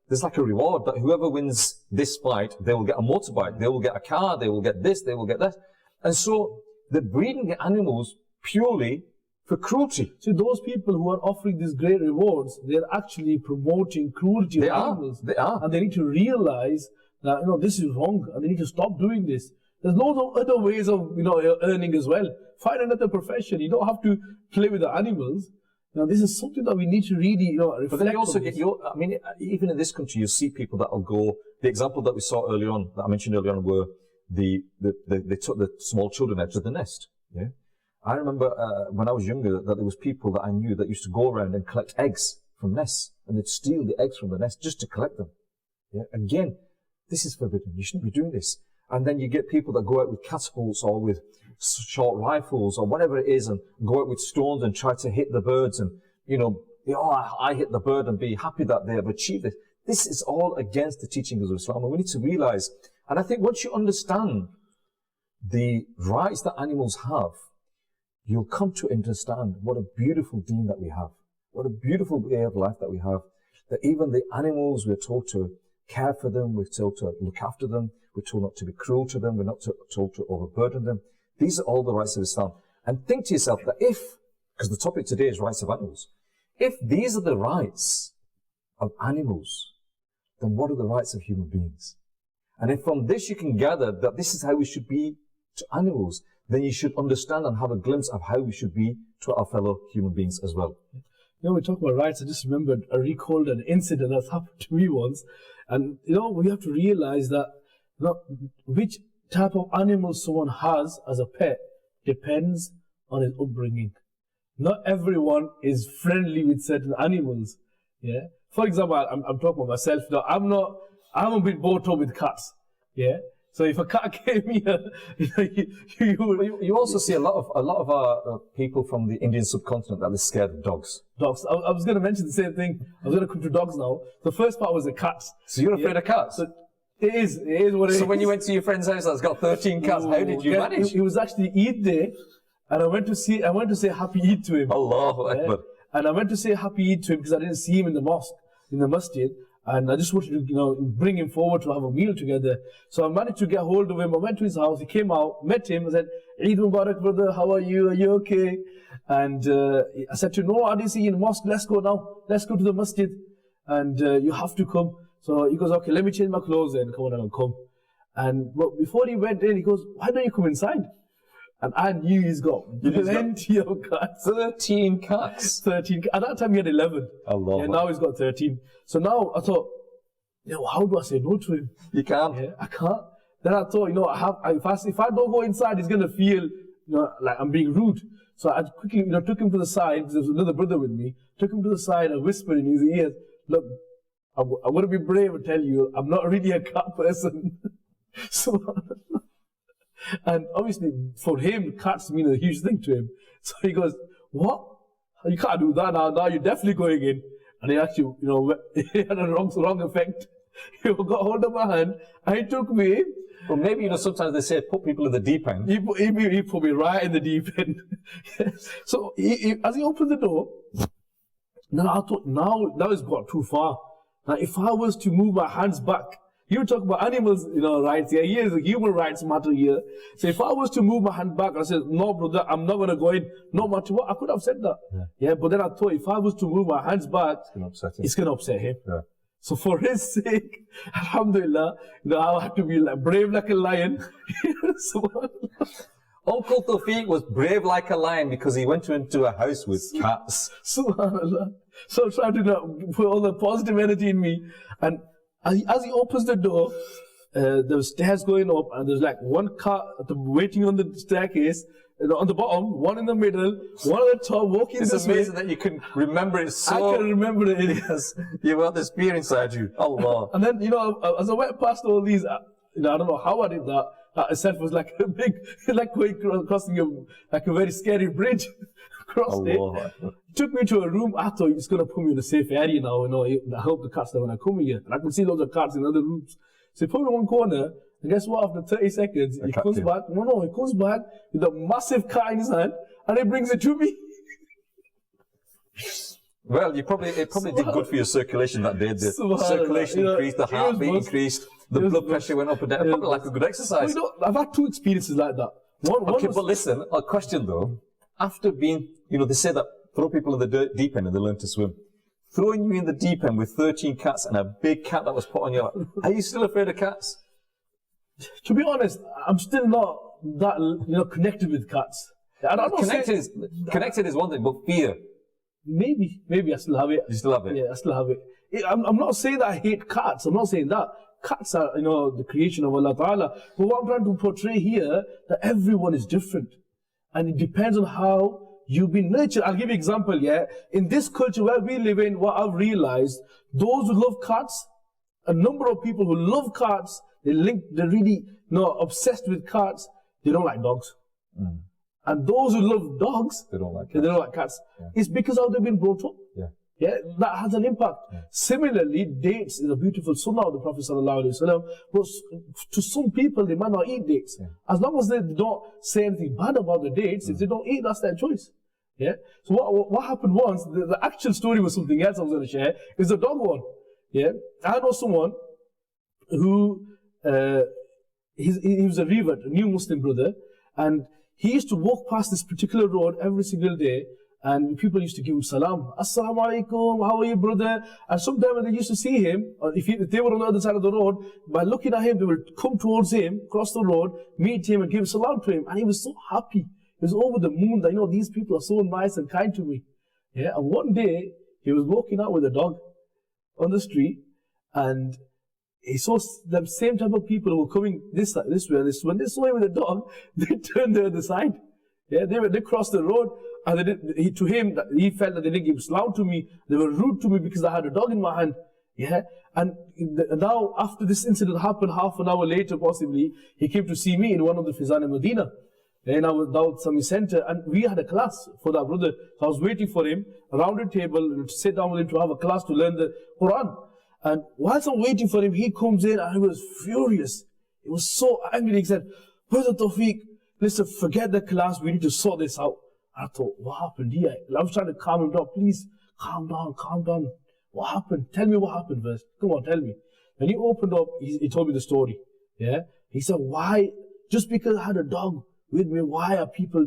there's a reward that whoever wins this fight, they will get a motorbike, they will get a car, they will get this, they will get that. And so they're breeding the animals purely for cruelty. See, those people who are offering these great rewards, they're actually promoting cruelty on animals. They are. And they need to realize that, this is wrong, and they need to stop doing this. There's loads of other ways of, earning as well. Find another profession. You don't have to play with the animals. Now, this is something that we need to really, reflect. But then you also get even in this country, you see people that will go. The example that we saw earlier on, that I mentioned earlier on, were they took the small children out of the nest. Yeah, I remember when I was younger that there was people that I knew that used to go around and collect eggs from nests, and they'd steal the eggs from the nest just to collect them. Yeah, again, this is forbidden. You shouldn't be doing this. And then you get people that go out with catapults or with short rifles or whatever it is, and go out with stones and try to hit the birds, and I hit the bird and be happy that they have achieved it. This is all against the teachings of Islam, and we need to realize. And I think once you understand the rights that animals have, you'll come to understand what a beautiful deen that we have, what a beautiful way of life that we have. that even the animals, we're told to care for them, we're told to look after them, we're told not to be cruel to them, we're not told to overburden them. These are all the rights of Islam. And think to yourself that if, because the topic today is rights of animals, if these are the rights of animals, then what are the rights of human beings? And if from this you can gather that this is how we should be to animals, then you should understand and have a glimpse of how we should be to our fellow human beings as well. You know, we talk about rights. I just remembered, I recalled an incident that happened to me once. And, you know, we have to realize that, you know, which type of animal someone has as a pet depends on his upbringing. Not everyone is friendly with certain animals. Yeah. For example, I'm talking about myself. Now, I haven't been brought up with cats. Yeah. So if a cat came here, you also see a lot of people from the Indian subcontinent that are scared of dogs. Dogs. I was going to mention the same thing. I was going to come to dogs now. The first part was the cats. So you're afraid of cats? So it is what it is. So when you went to your friend's house that's got 13 cats, how did you manage? It was actually Eid day, and I went to say Happy Eid to him. Allahu Akbar. And I went to say Happy Eid to him because I didn't see him in the mosque, in the masjid. And I just wanted to, you know, bring him forward to have a meal together. So I managed to get hold of him. I went to his house. He came out, met him. I said, Eid Mubarak, brother. How are you? Are you okay? And I said to him, no, I didn't see you in the mosque. Let's go now. Let's go to the masjid. And you have to come. So he goes, okay, let me change my clothes then. Come on, I'll come. But before he went in, he goes, why don't you come inside? And I knew he's got plenty of cats. 13 cats? 13. At that time, he had 11. Allah. Yeah, now he's got 13. So now I thought, you know, how do I say no to him? You can't. Yeah, I can't. Then I thought, you know, if I don't go inside, he's going to feel, you know, like I'm being rude. So I quickly, you know, took him to the side, because there was another brother with me, took him to the side and whispered in his ears, look, I'm going to be brave and tell you, I'm not really a cat person. So, and obviously, for him, cats mean a huge thing to him. So he goes, what? You can't do that now. Now you're definitely going in. And he actually, you know, he had a wrong effect. He got hold of my hand and he took me. Well, maybe, you know, sometimes they say put people in the deep end. He put me right in the deep end. So as he opened the door, now I thought, now it's got too far. Now if I was to move my hands back, you talk about animals, you know, rights here. Here's the human rights matter here. So if I was to move my hand back, I said, no, brother, I'm not going to go in, no matter what. I could have said that. Yeah, but then I thought, if I was to move my hands back, it's going to upset him. Yeah. So for his sake, alhamdulillah, you know, I have to be like, brave like a lion. Uncle Tawfiq was brave like a lion because he went into a house with cats. Subhanallah. So I tried to, you know, put all the positive energy in me. And as he opens the door, there was stairs going up, and there's like one cat waiting on the staircase, on the bottom, one in the middle, one at the top, walking this way. It's amazing that you can remember it so... I can remember it. Yes, you've got this fear inside you. Allah. And then, you know, as I went past all these, you know, I don't know how I did that. That itself was like a big, like crossing like a very scary bridge. Crossed it. Took me to a room. I thought it's going to put me in a safe area now. You know, I hope the cats that when I come here. And I could see loads of cats in other rooms. So he put me in one corner. And guess what? After 30 seconds, he comes back. He comes back with a massive cat in his hand. And he brings it to me. Well, it probably did good for your circulation that day. The circulation increased, the heartbeat increased, the blood pressure went up and down. Probably like a good exercise. Well, you know, I've had 2 experiences like that. Okay, but listen, a question though. After being, you know, they say that throw people in the deep end and they learn to swim. Throwing you in the deep end with 13 cats and a big cat that was put on your lap, are you still afraid of cats? To be honest, I'm still not that, you know, connected with cats. Connected is one thing, but fear. Maybe I still have it. You still have it? Yeah, I still have it. I'm not saying that I hate cats. I'm not saying that. Cats are, you know, the creation of Allah Ta'ala. But what I'm trying to portray here, that everyone is different. And it depends on how you've been nurtured. I'll give you an example, yeah. In this culture where we live in, what I've realized, those who love cats, a number of people who love cats, they're really, you know, obsessed with cats, they don't like dogs. Mm. And those who love dogs, they don't like cats. Yeah. It's because how they've been brought up. Yeah. Yeah, that has an impact. Yeah. Similarly, dates is a beautiful sunnah of the Prophet ﷺ, but to some people, they might not eat dates. Yeah. As long as they don't say anything bad about the dates, if they don't eat, that's their choice. Yeah. So what happened once, the actual story was something else I was going to share, is the dog one. Yeah. I know someone who, he was a revert, a new Muslim brother, and he used to walk past this particular road every single day, and people used to give him salam. Assalamu alaikum, how are you, brother? And sometimes when they used to see him, if they were on the other side of the road, by looking at him, they would come towards him, cross the road, meet him, and give salam to him. And he was so happy. He was over the moon that, these people are so nice and kind to me. Yeah. And one day, he was walking out with a dog on the street, and he saw the same type of people who were coming this way. When they saw him with a dog, they turned the other side. Yeah, they crossed the road, and he felt that they didn't give salam to me. They were rude to me because I had a dog in my hand. Yeah, and now after this incident happened, half an hour later possibly, he came to see me in one of the Fizan in Medina. And I was down at Sami Center, and we had a class for that brother. So I was waiting for him around the table to sit down with him to have a class to learn the Quran. And whilst I'm waiting for him, he comes in and he was furious. He was so angry. He said, Brother Tawfiq, listen, forget the class, we need to sort this out. I thought, what happened here? I was trying to calm him down. Please, calm down, calm down. What happened? Tell me what happened first. Come on, tell me. When he opened up, he told me the story. Yeah. He said, why, just because I had a dog with me, why are people,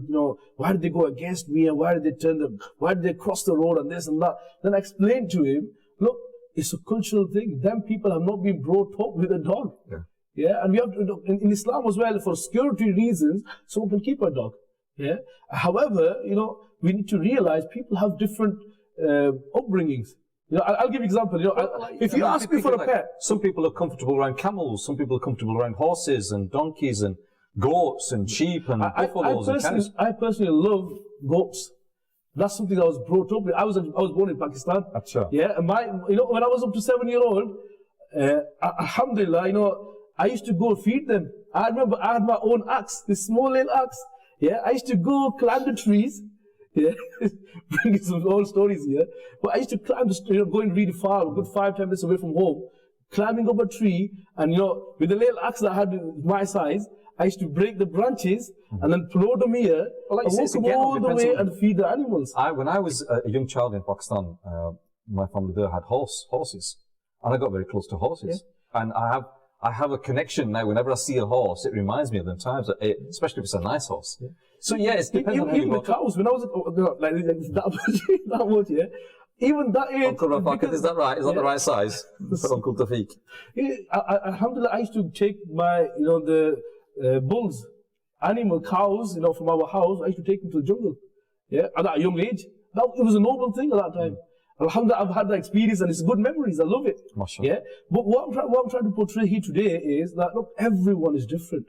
why did they go against me, and why did they cross the road and this and that? Then I explained to him, look, it's a cultural thing. Them people have not been brought up with a dog. Yeah. Yeah, and we have to, in Islam as well, for security reasons, someone can keep a dog. Yeah. However, we need to realize people have different upbringings. I'll give you an example. If you ask me for a pet, some people are comfortable around camels, some people are comfortable around horses and donkeys and goats and sheep and buffaloes and cows. I personally love goats. That's something I was brought up with. I was born in Pakistan. Achha. Yeah, and when I was up to 7-year-old, alhamdulillah, I used to go feed them. I remember I had my own axe, this small little axe. Yeah, I used to go climb the trees. Yeah, bringing some old stories here. But I used to climb the tree, going really far, a good 5-10 minutes away from home, climbing up a tree, and with the little axe that I had my size, I used to break the branches and then load them here, and walk them all the way and feed the animals. When I was a young child in Pakistan, my family there had horses, and I got very close to horses. Yeah. And I have a connection now. Whenever I see a horse, it reminds me of them times, especially if it's a nice horse. Yeah. So yeah, it depends on how you the cows. When I was like that much, yeah. Even that age. Uncle Rafaq, is that right? Is that the right size for Uncle Tawfiq? Alhamdulillah, I used to take my, the bulls, animal cows, from our house. I used to take them to the jungle. Yeah, at that young age, it was a noble thing at that time. Alhamdulillah, I've had that experience and it's good memories. I love it. Mashallah. Yeah, but what I'm trying to portray here today is that look, everyone is different.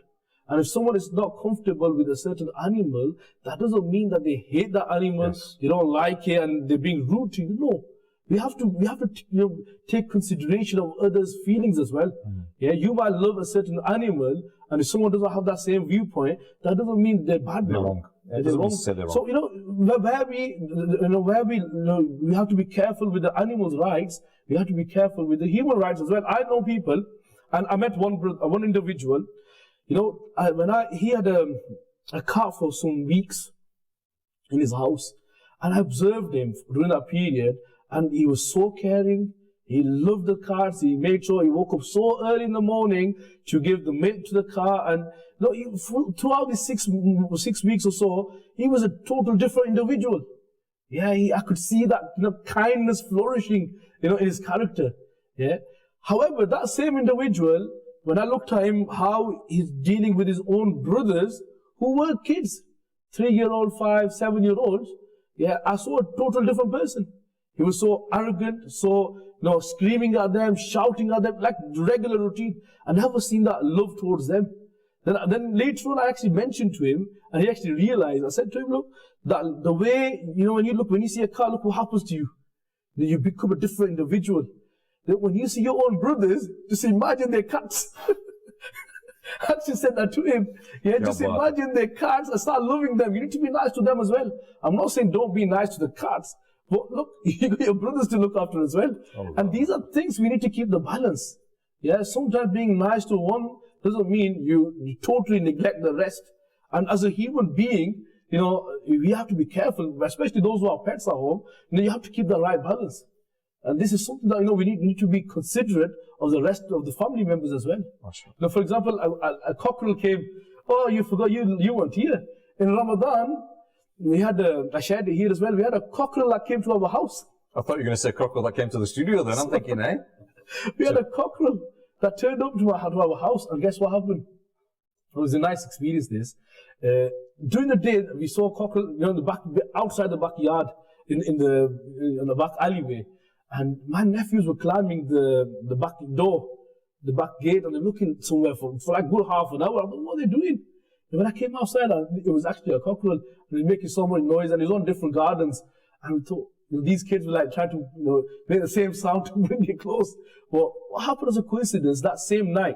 And if someone is not comfortable with a certain animal, that doesn't mean that they hate that animal, they don't like it, and they're being rude to you. No. We have to take consideration of others' feelings as well. Yeah, you might love a certain animal, and if someone doesn't have that same viewpoint, that doesn't mean they're bad. They're wrong. They're wrong. So we have to be careful with the animals' rights. We have to be careful with the human rights as well. I know people, and I met one individual. He had a cat for some weeks in his house, and I observed him during that period, and he was so caring. He loved the cats. He made sure he woke up so early in the morning to give the milk to the cat, and throughout these 6 weeks or so, he was a total different individual. Yeah, I could see that kindness flourishing, in his character. Yeah. However, that same individual, when I looked at him, how he's dealing with his own brothers who were kids, 3-year-old, 5, 7-year-olds, yeah, I saw a total different person. He was so arrogant, so screaming at them, shouting at them, like regular routine. I never seen that love towards them. Then later on, I actually mentioned to him, and he actually realized. I said to him, look, that the way when you see a car, look what happens to you. You become a different individual. When you see your own brothers, just imagine their cats. I actually said that to him. Yeah, just imagine their cats and start loving them. You need to be nice to them as well. I'm not saying don't be nice to the cats, but look, you got your brothers to look after as well. And these are things we need to keep the balance. Yeah, sometimes being nice to one doesn't mean you totally neglect the rest. And as a human being, you know, we have to be careful, especially those who have pets at home. You know, you have to keep the right balance. And this is something that, you know, we need to be considerate of the rest of the family members as well. You know, for example, a cockerel came. Oh, you forgot, you weren't here. In Ramadan, we had I shared it here as well. We had a cockerel that came to our house. I thought you were going to say cockerel that came to the studio then. I'm thinking, eh? We had a cockerel that turned up to our house, and guess what happened? It was a nice experience, this. During the day, we saw a cockerel, you know, in the back, outside the backyard, in the back alleyway. And my nephews were climbing the back door, the back gate, and they're looking somewhere for like a good half an hour. I thought, what are they doing? And when I came outside, it was actually a cockerel, and he was making so much noise, and he was on different gardens. And we thought, you know, these kids were like trying to, you know, make the same sound to bring it close. But what happened as a coincidence, that same night,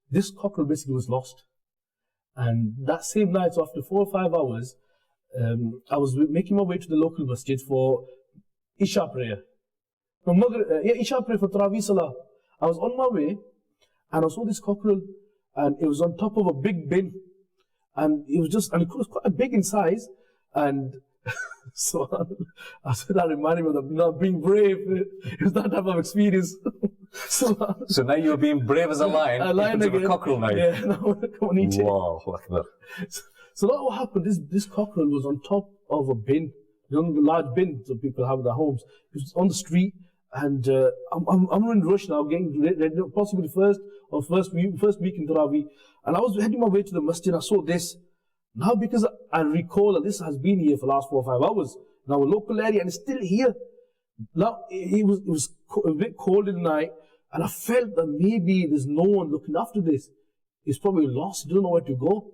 this cockerel basically was lost. And that same night, so after 4 or 5 hours, I was making my way to the local masjid for Isha prayer. Isha prayer for Tarawih Salah. I was on my way, and I saw this cockerel, and it was on top of a big bin. And it was quite big in size. And so I said that reminded me of, you know, being brave. It was that type of experience. So now you're being brave as a lion. A lion again. A cockerel now. Yeah, no, come on, eat it. Wow, Akbar. So that what happened. This cockerel was on top of a bin, you know, the large bin that people have in their homes. It was on the street, and I'm in rush now, getting ready, possibly first week in Tarawih, and I was heading my way to the masjid. I saw this. Now, because I recall that this has been here for the last 4 or 5 hours, now a local area, and it's still here. Now, it was a bit cold in the night, and I felt that maybe there's no one looking after this. He's probably lost, he doesn't know where to go.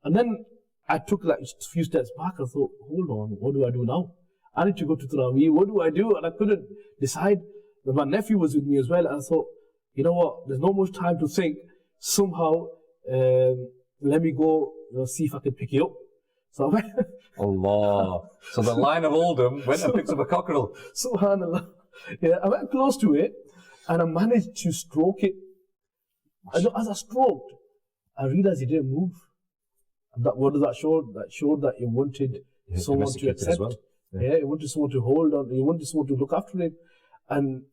And then I took like a few steps back. I thought, hold on, what do I do now? I need to go to Tarawih, what do I do? And I couldn't decide. My nephew was with me as well, and I thought, you know what, there's not much time to think. Somehow, let me go, you know, see if I can pick it up. So I went. Allah. So the Lion of Oldham went and picked up a cockerel. Subhanallah. Yeah, I went close to it, and I managed to stroke it. As I stroked, I realized it didn't move. And what does that show? That showed that it wanted someone to accept. Well. Yeah, it wanted someone to hold on. It wanted someone to look after it. And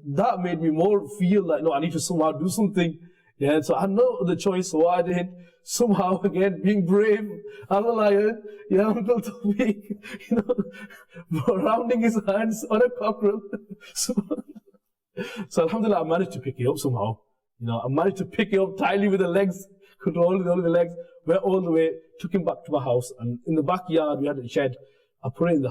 that made me more feel like, no, I need to somehow do something. Yeah, so I had no other choice. So what I did, somehow again, being brave, as a lion, yeah, Uncle Tawfiq, you know, rounding his hands on a cockerel. So alhamdulillah, I managed to pick it up somehow. You know, I managed to pick it up tightly with the legs, controlling the legs, went all the way, took him back to my house, and in the backyard we had a shed. I put it in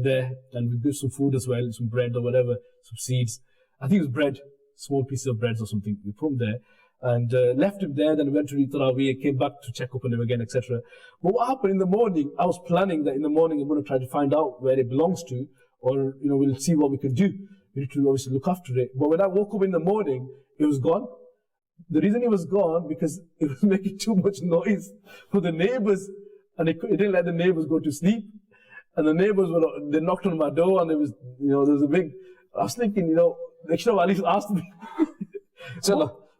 there, and we got some food as well, some bread or whatever, some seeds. I think it was bread, small pieces of bread or something. We put him there, and left him there. Then we went to read Tarawih, came back to check up on him again, etc. But what happened in the morning? I was planning that in the morning I'm going to try to find out where it belongs to, or you know, we'll see what we can do. We need to obviously look after it. But when I woke up in the morning, it was gone. The reason it was gone because it was making too much noise for the neighbors, and it didn't let the neighbors go to sleep. And the neighbors they knocked on my door, and there was a big. I was thinking, you know, they should have at least asked me.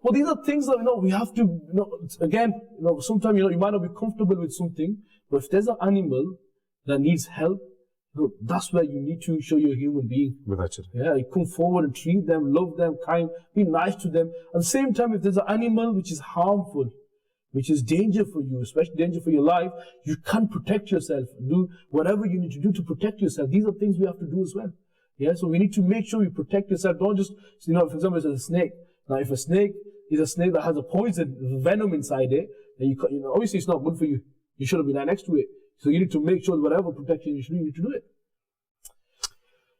Well, these are things that, you know, we have to, you know, again, you know, sometimes, you know, you might not be comfortable with something, but if there's an animal that needs help, you know, that's where you need to show you're a human being. Yeah, you come forward and treat them, love them, kind, be nice to them. At the same time, if there's an animal which is harmful, which is danger for you, especially danger for your life, you can protect yourself. Do whatever you need to do to protect yourself. These are things we have to do as well. Yeah, so we need to make sure you protect yourself. Don't just, you know, for example, it's a snake. Now, if a snake is a snake that has a poison, venom inside it, then you know, obviously it's not good for you. You shouldn't be right next to it. So you need to make sure that whatever protection you should do, you need to do it.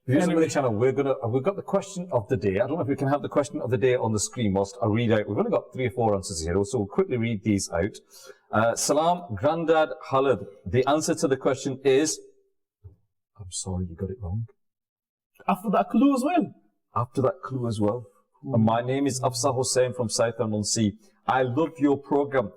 Anyway, channel, we've got the question of the day. I don't know if we can have the question of the day on the screen whilst I read out. We've only got 3 or 4 answers here, so we'll quickly read these out. Salam, Grandad Khalid. The answer to the question is, I'm sorry, you got it wrong. After that clue as well. After that clue as well. My name is Afsa Hussain from Southend-on-Sea. I love your program.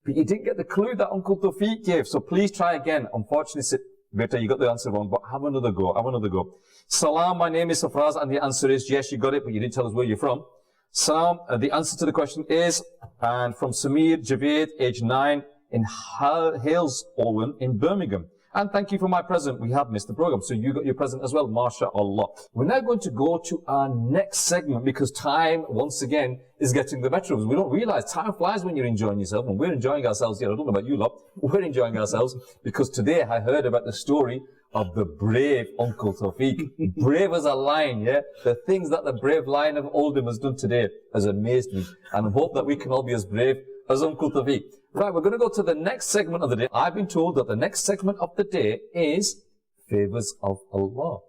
But you didn't get the clue that Uncle Tawfiq gave, so please try again. Unfortunately, Beta, you got the answer wrong, but have another go. Salam, my name is Safraz, and the answer is yes, you got it, but you didn't tell us where you're from. Salam, the answer to the question is, and from Samir Javed, age 9, in Hales Owen in Birmingham. And thank you for my present. We have missed the program, so you got your present as well, MashaAllah. We're now going to go to our next segment because time, once again, is getting the better of us. We don't realize time flies when you're enjoying yourself, and we're enjoying ourselves here. I don't know about you lot. We're enjoying ourselves because today I heard about the story of the brave Uncle Tawfiq. Brave as a lion, yeah? The things that the brave lion of Oldham has done today has amazed me. And I hope that we can all be as brave as Uncle Tawfiq. Right, we're going to go to the next segment of the day. I've been told that the next segment of the day is Favors of Allah.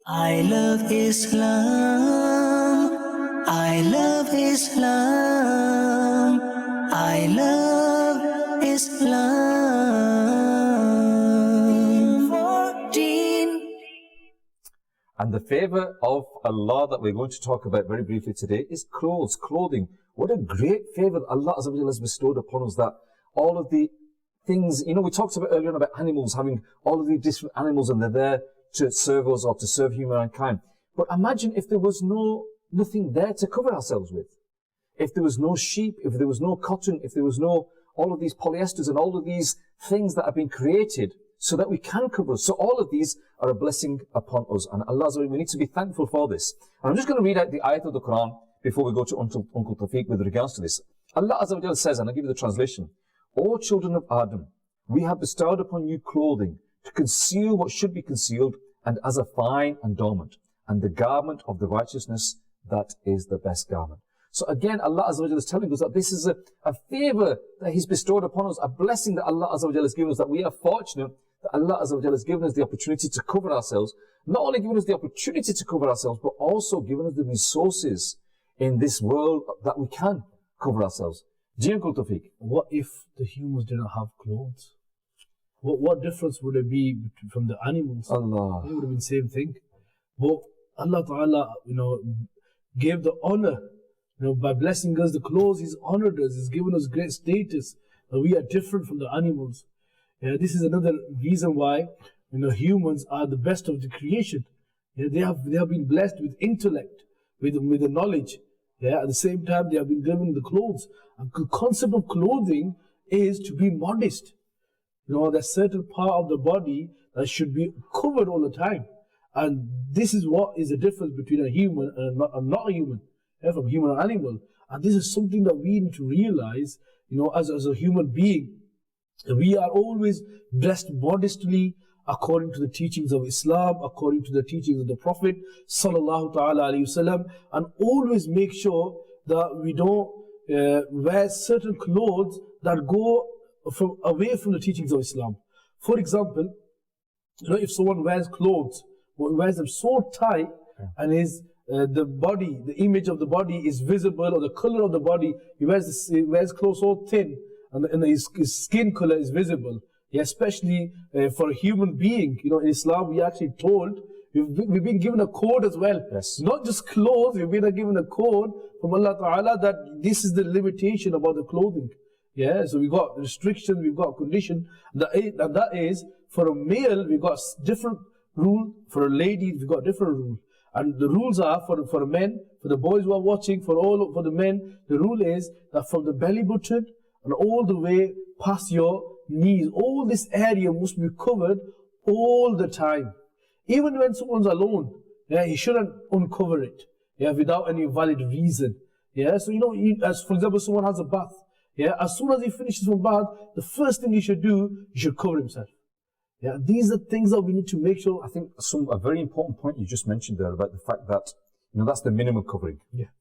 I love Islam. I love Islam. I love Islam. 14. And the favor of Allah that we're going to talk about very briefly today is clothes, clothing. What a great favor Allah has bestowed upon us, that all of the things, you know, we talked about earlier about animals, having all of the different animals and they're there to serve us or to serve humankind. But imagine if there was nothing there to cover ourselves with. If there was no sheep, if there was no cotton, if there was no all of these polyesters and all of these things that have been created so that we can cover us. So all of these are a blessing upon us. And Allah, we need to be thankful for this. And I'm just going to read out the ayat of the Quran before we go to Uncle Tawfiq with regards to this. Allah Azza wa Jalla says, and I'll give you the translation, O children of Adam, we have bestowed upon you clothing to conceal what should be concealed and as a fine endowment, and the garment of the righteousness that is the best garment. So again, Allah Azza wa Jalla is telling us that this is a favor that He's bestowed upon us, a blessing that Allah Azza wa Jalla has given us, that we are fortunate that Allah Azza wa Jalla has given us the opportunity to cover ourselves, not only given us the opportunity to cover ourselves, but also given us the resources in this world that we can cover ourselves. Do you Uncle Tawfiq? What if the humans didn't have clothes? What difference would it be from the animals? Allah. It would have been the same thing. But Allah Ta'ala, gave the honor, by blessing us the clothes. He's honored us. He's given us great status. We are different from the animals. This is another reason why, humans are the best of the creation. They have been blessed with intellect, with the knowledge. At the same time, they have been given the clothes. And the concept of clothing is to be modest. There's certain part of the body that should be covered all the time. And this is what is the difference between a human and not a human, from human and animal. And this is something that we need to realize, as a human being. We are always dressed modestly according to the teachings of Islam, according to the teachings of the Prophet sallallahu ta'ala alayhi wasallam, and always make sure that we don't wear certain clothes that go away from the teachings of Islam. For example, if someone wears clothes, wears them so tight, and the image of the body is visible, or the color of the body, he wears clothes so thin, and his skin color is visible. Especially for a human being, in Islam we are actually told, we've been given a code as well. Yes. Not just clothes, we've been given a code from Allah Ta'ala that this is the limitation about the clothing. So we've got restrictions, we've got condition, and that is, for a male we've got different rule, for a lady we've got different rule. And the rules are for men, for the boys who are watching, for the men, the rule is that from the belly button and all the way past your knees, all this area must be covered all the time. Even when someone's alone, he shouldn't uncover it, without any valid reason. So as for example, someone has a bath. As soon as he finishes from bath, the first thing he should do, he should cover himself. These are things that we need to make sure. I think a very important point you just mentioned there about the fact that that's the minimum covering.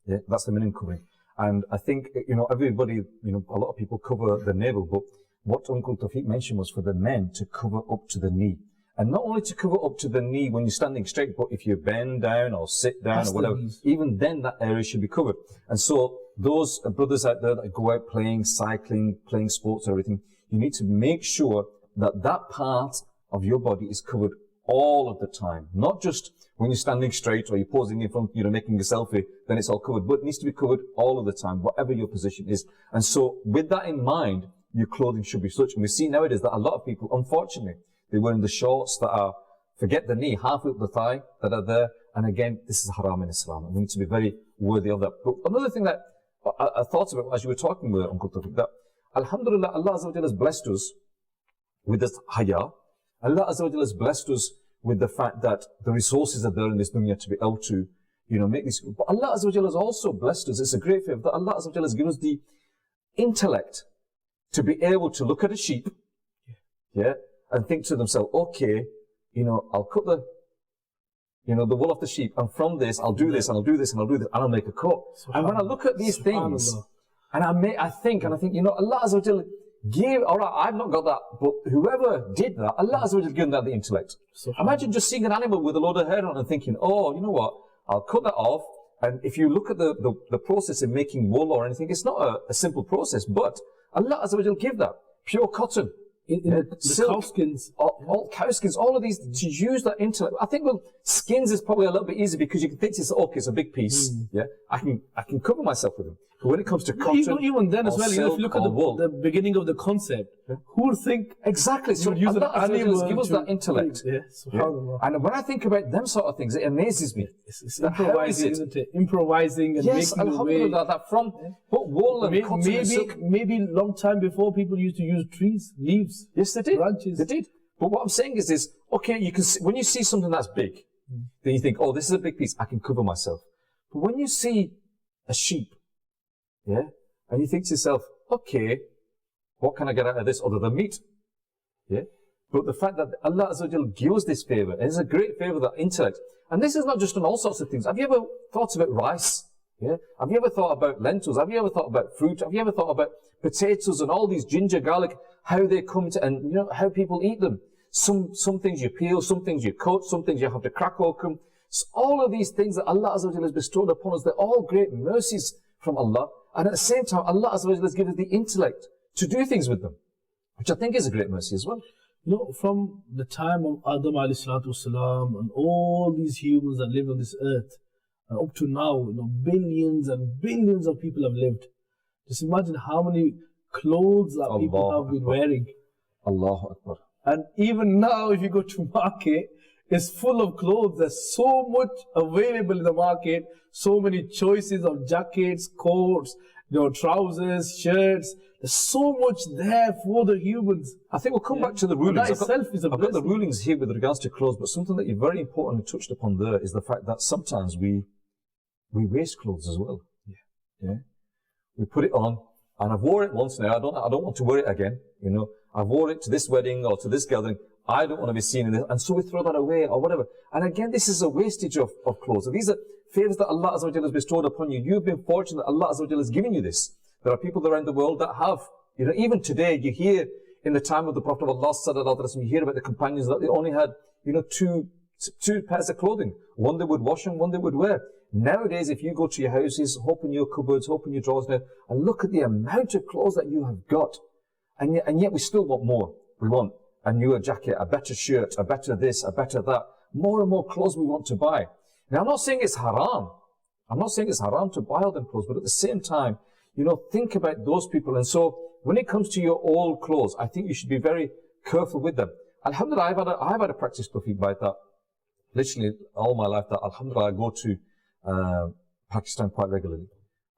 That's the minimum covering. And I think everybody, a lot of people cover the navel, but what Uncle Tawfiq mentioned was for the men to cover up to the knee. And not only to cover up to the knee when you're standing straight, but if you bend down or sit down or whatever, even then that area should be covered. And so those brothers out there that go out playing, cycling, playing sports, everything, you need to make sure that that part of your body is covered all of the time. Not just when you're standing straight or you're posing in front, making a selfie, then it's all covered. But it needs to be covered all of the time, whatever your position is. And so with that in mind, your clothing should be such. And we see nowadays that a lot of people, unfortunately, they're wearing the shorts that are, forget the knee, halfway up the thigh, that are there. And again, this is haram in Islam. And we need to be very worthy of that. But another thing that I thought about as you were talking with Uncle Tawfiq, that Alhamdulillah, Allah Azza wa Jalla has blessed us with this haya. Allah Azza wa Jalla has blessed us with the fact that the resources are there in this dunya to be able to, make this. But Allah Azza wa Jalla has also blessed us. It's a great favor that Allah Azza wa Jalla has given us the intellect to be able to look at a sheep, and think to themselves, okay, I'll cut the wool off the sheep, and from this, I'll do this, and I'll do this, and I'll do this, and I'll make a coat. And when I look at these things, and I think, Allah Azza wa Jalla gave, alright, I've not got that, but whoever did that, Allah Azza wa Jalla gave them that the intellect. Imagine just seeing an animal with a load of hair on and thinking, oh, you know what, I'll cut that off. And if you look at the process of making wool or anything, it's not a simple process, but Allah Azza wa Jalla gave that. Pure cotton. The cow skins. All cow skins, all of these, to use that intellect. I think, skins is probably a little bit easier because you can think to yourself, okay, it's a big piece. I can cover myself with them. But when it comes to cotton, even then as well, silk, if you look at the beginning of the concept, who would think exactly? So use an animal give us that intellect. And when I think about them sort of things, it amazes me. It's improvising, isn't it? Improvising and making a way. That from but wool and cotton and silk. Maybe long time before, people used to use trees, leaves. Yes, they did. Branches. They did. But what I'm saying is okay, you can see, when you see something that's big, then you think, oh, this is a big piece, I can cover myself. But when you see a sheep, and you think to yourself, okay, what can I get out of this other than meat? But the fact that Allah Azza wa Jalla gives this favor, and it's a great favor, that intellect. And this is not just on all sorts of things. Have you ever thought about rice? Have you ever thought about lentils? Have you ever thought about fruit? Have you ever thought about potatoes and all these ginger, garlic, how they come to, and how people eat them? Some things you peel, some things you cut, some things you have to crack open. So all of these things that Allah Azza wa Jalla has bestowed upon us, they're all great mercies from Allah. And at the same time, Allah Azza wa Jalla has given us the intellect to do things with them, which I think is a great mercy as well. From the time of Adam alayhi salatu wasalam and all these humans that live on this earth, and up to now, billions and billions of people have lived. Just imagine how many clothes that people have been wearing. Allahu Akbar. And even now, if you go to market, it's full of clothes. There's so much available in the market, so many choices of jackets, coats, trousers, shirts. There's so much there for the humans. I think we'll come back to the rulings. That itself is a I've got the rulings here with regards to clothes, but something that you very importantly touched upon there is the fact that sometimes we waste clothes as well. We put it on, and I've wore it once now. I don't want to wear it again. I wore it to this wedding or to this gathering. I don't want to be seen in this, and so we throw that away or whatever. And again, this is a wastage of clothes. So these are favors that Allah Azza wa Jalla has bestowed upon you. You've been fortunate that Allah Azza wa Jalla has given you this. There are people around the world that have, even today, you hear in the time of the Prophet of Allah sallallahu alaihi wasallam, you hear about the companions that they only had, two pairs of clothing. One they would wash and one they would wear. Nowadays, if you go to your houses, open your cupboards, open your drawers now, and look at the amount of clothes that you have got, and yet we still want more. We want a newer jacket, a better shirt, a better this, a better that. More and more clothes we want to buy. Now, I'm not saying it's haram. I'm not saying it's haram to buy all them clothes, but at the same time, think about those people. And so, when it comes to your old clothes, I think you should be very careful with them. Alhamdulillah, I've had a practice, Tawfiq, by that. Literally, all my life, that Alhamdulillah, I go to Pakistan quite regularly.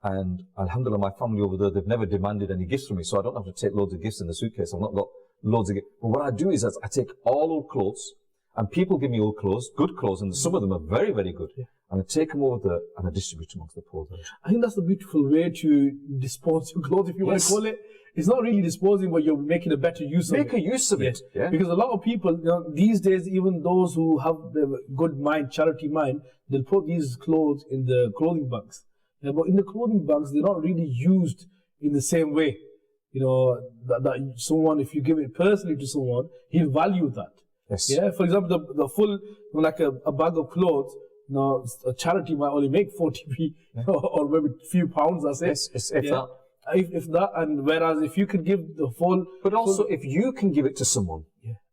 And Alhamdulillah, my family over there, they've never demanded any gifts from me, so I don't have to take loads of gifts in the suitcase. I've not got loads of gifts. But what I do is I take all old clothes, and people give me old clothes, good clothes, and some of them are very, very good. And I take them over there and I distribute amongst the poor there. I think that's the beautiful way to dispose your clothes, if you want to call it. It's not really disposing, but you're making a better use of it. Make a use of it. Because a lot of people, these days, even those who have the good mind, charity mind, they'll put these clothes in the clothing bags. But in the clothing bags, they're not really used in the same way. That someone, if you give it personally to someone, he'll value that. Yes. For example, the full, like a bag of clothes, a charity might only make 40p or maybe a few pounds, that's it. Yes, if that. If that, and whereas if you could give the full... But also, if you can give it to someone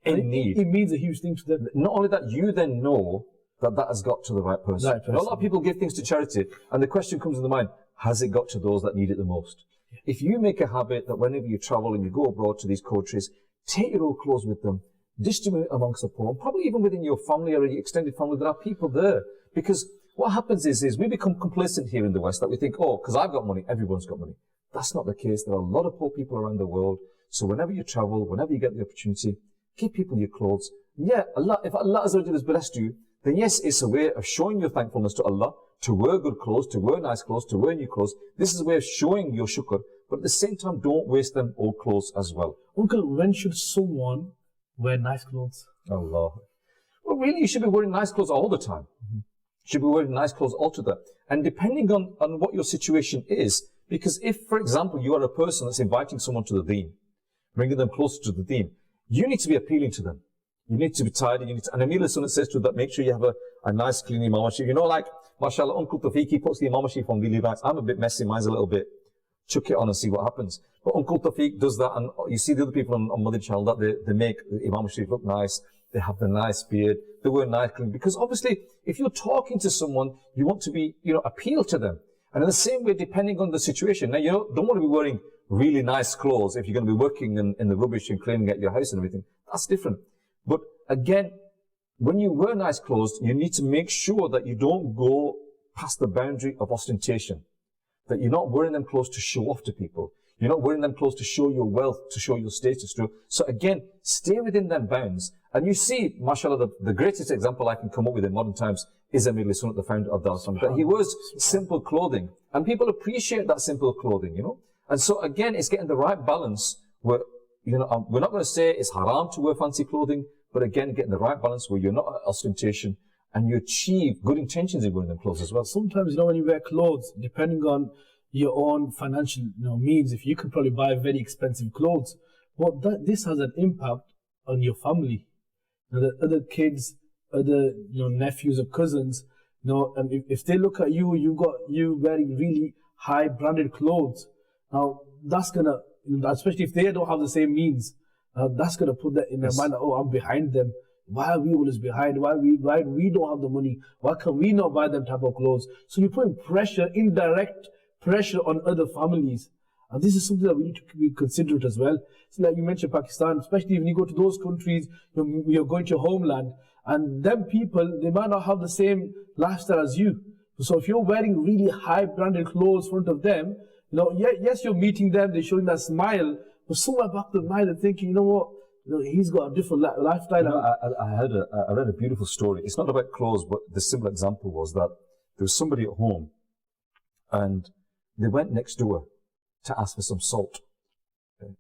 in need... It means a huge thing to them. Not only that, you then know that has got to the right person. A lot of people give things to charity, and the question comes in the mind, has it got to those that need it the most? If you make a habit that whenever you travel and you go abroad to these countries, take your old clothes with them, distribute it amongst the poor, probably even within your family or your extended family, there are people there. Because what happens is we become complacent here in the West, that we think, oh, because I've got money, everyone's got money. That's not the case. There are a lot of poor people around the world. So whenever you travel, whenever you get the opportunity, give people your clothes. Yeah, Allah, if Allah Azza wa Jalla has blessed you, then yes, it's a way of showing your thankfulness to Allah, to wear good clothes, to wear nice clothes, to wear new clothes. This is a way of showing your shukr. But at the same time, don't waste them old clothes as well. Uncle, when should someone wear nice clothes? Allah. Well, really, you should be wearing nice clothes all the time. You should be wearing nice clothes altogether. And depending on what your situation is, because if, for example, you are a person that's inviting someone to the deen, bringing them closer to the deen, you need to be appealing to them. You need to be tidy. And Amir Sunnah says to that, make sure you have a nice, clean imam sheet. You know, like, mashallah, Uncle Tawfiq puts the imam sheet on really nice. I'm a bit messy, mine's a little bit. Chuck it on and see what happens. But Uncle Tawfiq does that, and you see the other people on Madani Channel that they make the imam sheet look nice. They have the nice beard. They wear nice clean. Because obviously, if you're talking to someone, you want to be, appeal to them. And in the same way, depending on the situation. Now, don't want to be wearing really nice clothes if you're going to be working in the rubbish and cleaning at your house and everything. That's different. But again, when you wear nice clothes, you need to make sure that you don't go past the boundary of ostentation. That you're not wearing them clothes to show off to people. You're not wearing them clothes to show your wealth, to show your status. So again, stay within them bounds. And you see, mashallah, the greatest example I can come up with in modern times is Amir Sunnah, the founder of Dar Sunnah. That he wears simple clothing. And people appreciate that simple clothing, And so again, it's getting the right balance where, we're not going to say it's haram to wear fancy clothing, but again, getting the right balance where you're not ostentation and you achieve good intentions in wearing them clothes as well. Sometimes, when you wear clothes, depending on your own financial means, if you can probably buy very expensive clothes, but this has an impact on your family. The other kids, other nephews or cousins, and if they look at you, you wearing really high branded clothes. Now that's gonna, especially if they don't have the same means, that's gonna put that in their mind. Oh, I'm behind them. Why are we always behind? Why we don't have the money? Why can we not buy them type of clothes? So you're putting pressure, indirect pressure on other families. And this is something that we need to be considerate as well. So like you mentioned Pakistan, especially when you go to those countries, you're going to your homeland, and them people, they might not have the same lifestyle as you. So if you're wearing really high branded clothes in front of them, yes, you're meeting them, they're showing that smile, but somewhere back in the mind, they're thinking, he's got a different lifestyle. I read a beautiful story. It's not about clothes, but the simple example was that there was somebody at home, and they went next door to ask for some salt. Okay?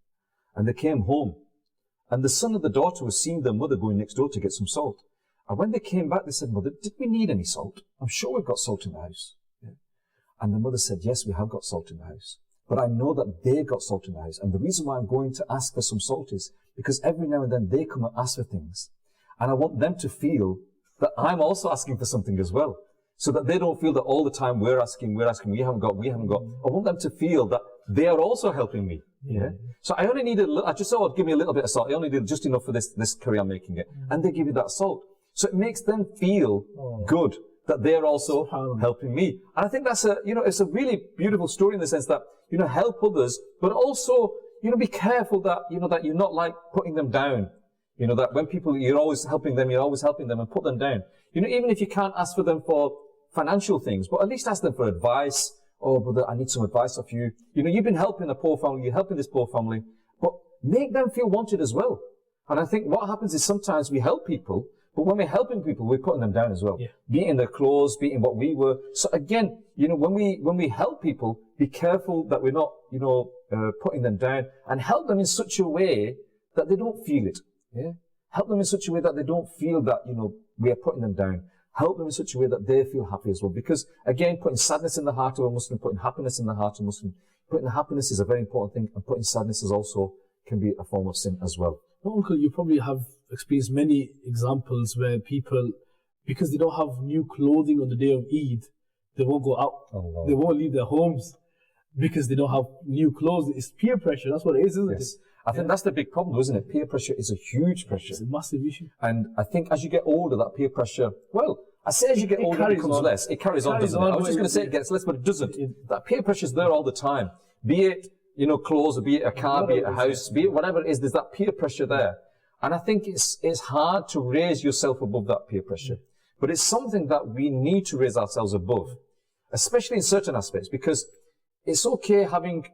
And they came home, and the son and the daughter was seeing their mother going next door to get some salt. And when they came back, they said, "Mother, did we need any salt? I'm sure we've got salt in the house." Yeah. And the mother said, "Yes, we have got salt in the house. But I know that they've got salt in the house. And the reason why I'm going to ask for some salt is because every now and then they come and ask for things. And I want them to feel that I'm also asking for something as well. So that they don't feel that all the time we're asking, we haven't got. I want them to feel that they are also helping me." Yeah. So I only needed I just thought, give me a little bit of salt. I only needed just enough for this curry I'm making it. And they give you that salt. So it makes them feel good that they're also helping me. And I think that's it's a really beautiful story in the sense that, help others, but also, be careful that, that you're not like putting them down. That when people, you're always helping them and put them down. Even if you can't ask for them for financial things, but at least ask them for advice. "Oh, brother, I need some advice of you. You've been helping a poor family, you're helping this poor family, but make them feel wanted as well." And I think what happens is sometimes we help people, but when we're helping people, we're putting them down as well. Yeah. Be it in their clothes, be it in what we were. So again, when we help people, be careful that we're not, putting them down, and help them in such a way that they don't feel it. Yeah. Help them in such a way that they don't feel that, we are putting them down. Help them in such a way that they feel happy as well. Because again, putting sadness in the heart of a Muslim, putting happiness in the heart of a Muslim, putting happiness is a very important thing, and putting sadness is also can be a form of sin as well. Well, Uncle, you probably have experienced many examples where people, because they don't have new clothing on the day of Eid, they won't go out. Allah. They won't leave their homes because they don't have new clothes. It's peer pressure. That's what it is, isn't it? I think that's the big problem, isn't it? Peer pressure is a huge pressure. It's a massive issue. And I think as you get older, that peer pressure, I say as you get older, it becomes less. It carries on, doesn't it? I was just going to say it gets less, but it doesn't. That peer pressure is there all the time. Be it, clothes, or be it a car, be it a house, be it whatever it is, there's that peer pressure there. And I think it's hard to raise yourself above that peer pressure. But it's something that we need to raise ourselves above, especially in certain aspects, because it's okay having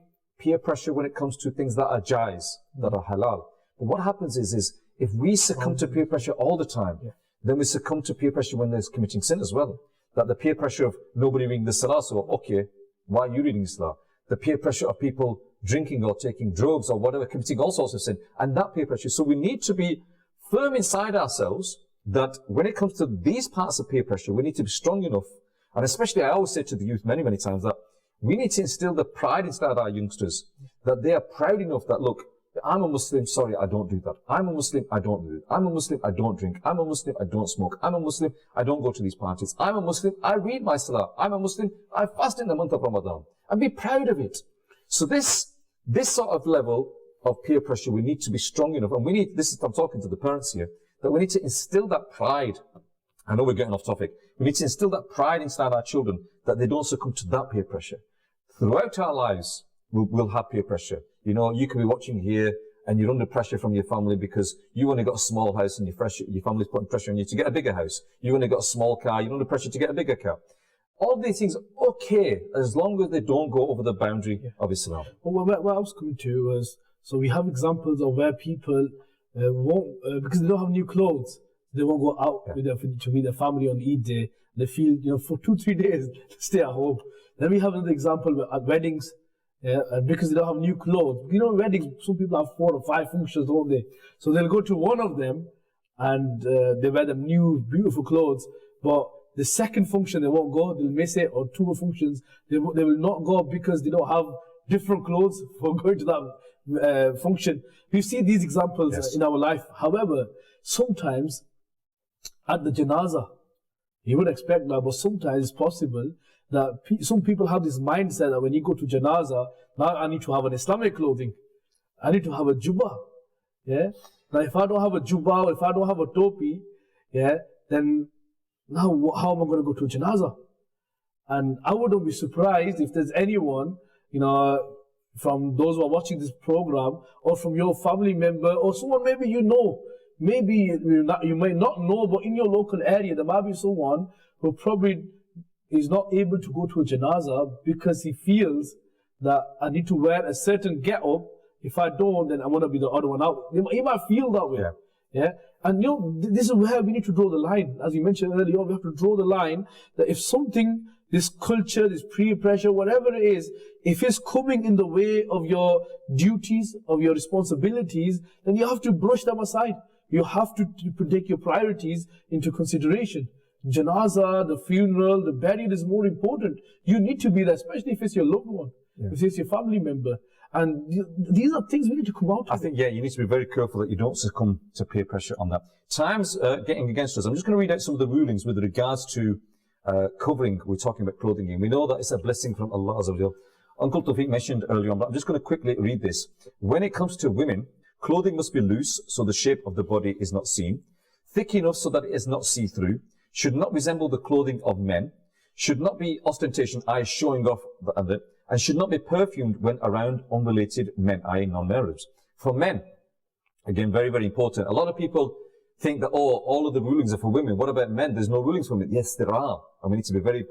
peer pressure when it comes to things that are jaiz, that are halal. But what happens is if we succumb to peer pressure all the time, then we succumb to peer pressure when there's committing sin as well. That the peer pressure of nobody reading the salah, so okay, why are you reading the salah? The peer pressure of people drinking or taking drugs or whatever, committing all sorts of sin, and that peer pressure. So we need to be firm inside ourselves that when it comes to these parts of peer pressure, we need to be strong enough. And especially, I always say to the youth many, many times that we need to instill the pride inside our youngsters, that they are proud enough that, look, I'm a Muslim, sorry, I don't do that. I'm a Muslim, I don't do it. I'm a Muslim, I don't drink. I'm a Muslim, I don't smoke. I'm a Muslim, I don't go to these parties. I'm a Muslim, I read my salah. I'm a Muslim, I fast in the month of Ramadan. And be proud of it. So this sort of level of peer pressure, we need to be strong enough. And we need, I'm talking to the parents here, that we need to instill that pride. I know we're getting off topic. We need to instill that pride inside our children that they don't succumb to that peer pressure. Throughout our lives, we'll have peer pressure. You know, you can be watching here and you're under pressure from your family because you only got a small house and your family's putting pressure on you to get a bigger house. You only got a small car, you're under pressure to get a bigger car. All these things are okay as long as they don't go over the boundary of Islam. Well, what I was coming to was, so we have examples of where people won't, because they don't have new clothes, they won't go out with to meet their family on Eid day. They feel, for 2-3 days, stay at home. Then we have another example at weddings, because they don't have new clothes. Weddings, some people have 4 or 5 functions, don't they? So they'll go to one of them and they wear them new, beautiful clothes, but the second function they won't go, they'll miss it, or 2 functions, they will not go because they don't have different clothes for going to that function. We see these examples in our life. However, sometimes at the janazah, you would expect that, but sometimes it's possible that some people have this mindset that when you go to janazah, now I need to have an Islamic clothing. I need to have a jubbah. Now if I don't have a jubbah, or if I don't have a topi, then now how am I going to go to a janazah? And I wouldn't be surprised if there's anyone, from those who are watching this program, or from your family member, or someone maybe maybe you may not know, but in your local area there might be someone who probably is not able to go to a janazah because he feels that I need to wear a certain get-up. If I don't, then I'm going to be the odd one out. He might feel that way. And this is where we need to draw the line. As you mentioned earlier, we have to draw the line that if something, this culture, this peer pressure, whatever it is, if it's coming in the way of your duties, of your responsibilities, then you have to brush them aside. You have to take your priorities into consideration. Janazah, the funeral, the burial is more important. You need to be there, especially if it's your loved one, if it's your family member. And these are things we need to come out of. I think, you need to be very careful that you don't succumb to peer pressure on that. Time's getting against us. I'm just going to read out some of the rulings with regards to covering. We're talking about clothing. And we know that it's a blessing from Allah Azza wa Jal. Uncle Tawfiq mentioned earlier on, but I'm just going to quickly read this. When it comes to women, clothing must be loose so the shape of the body is not seen, thick enough so that it is not see-through, should not resemble the clothing of men, should not be ostentation, i.e. showing off and should not be perfumed when around unrelated men, i.e. non-Arabs. For men, again, very, very important. A lot of people think that, all of the rulings are for women. What about men? There's no rulings for men. Yes, there are. And we need to be very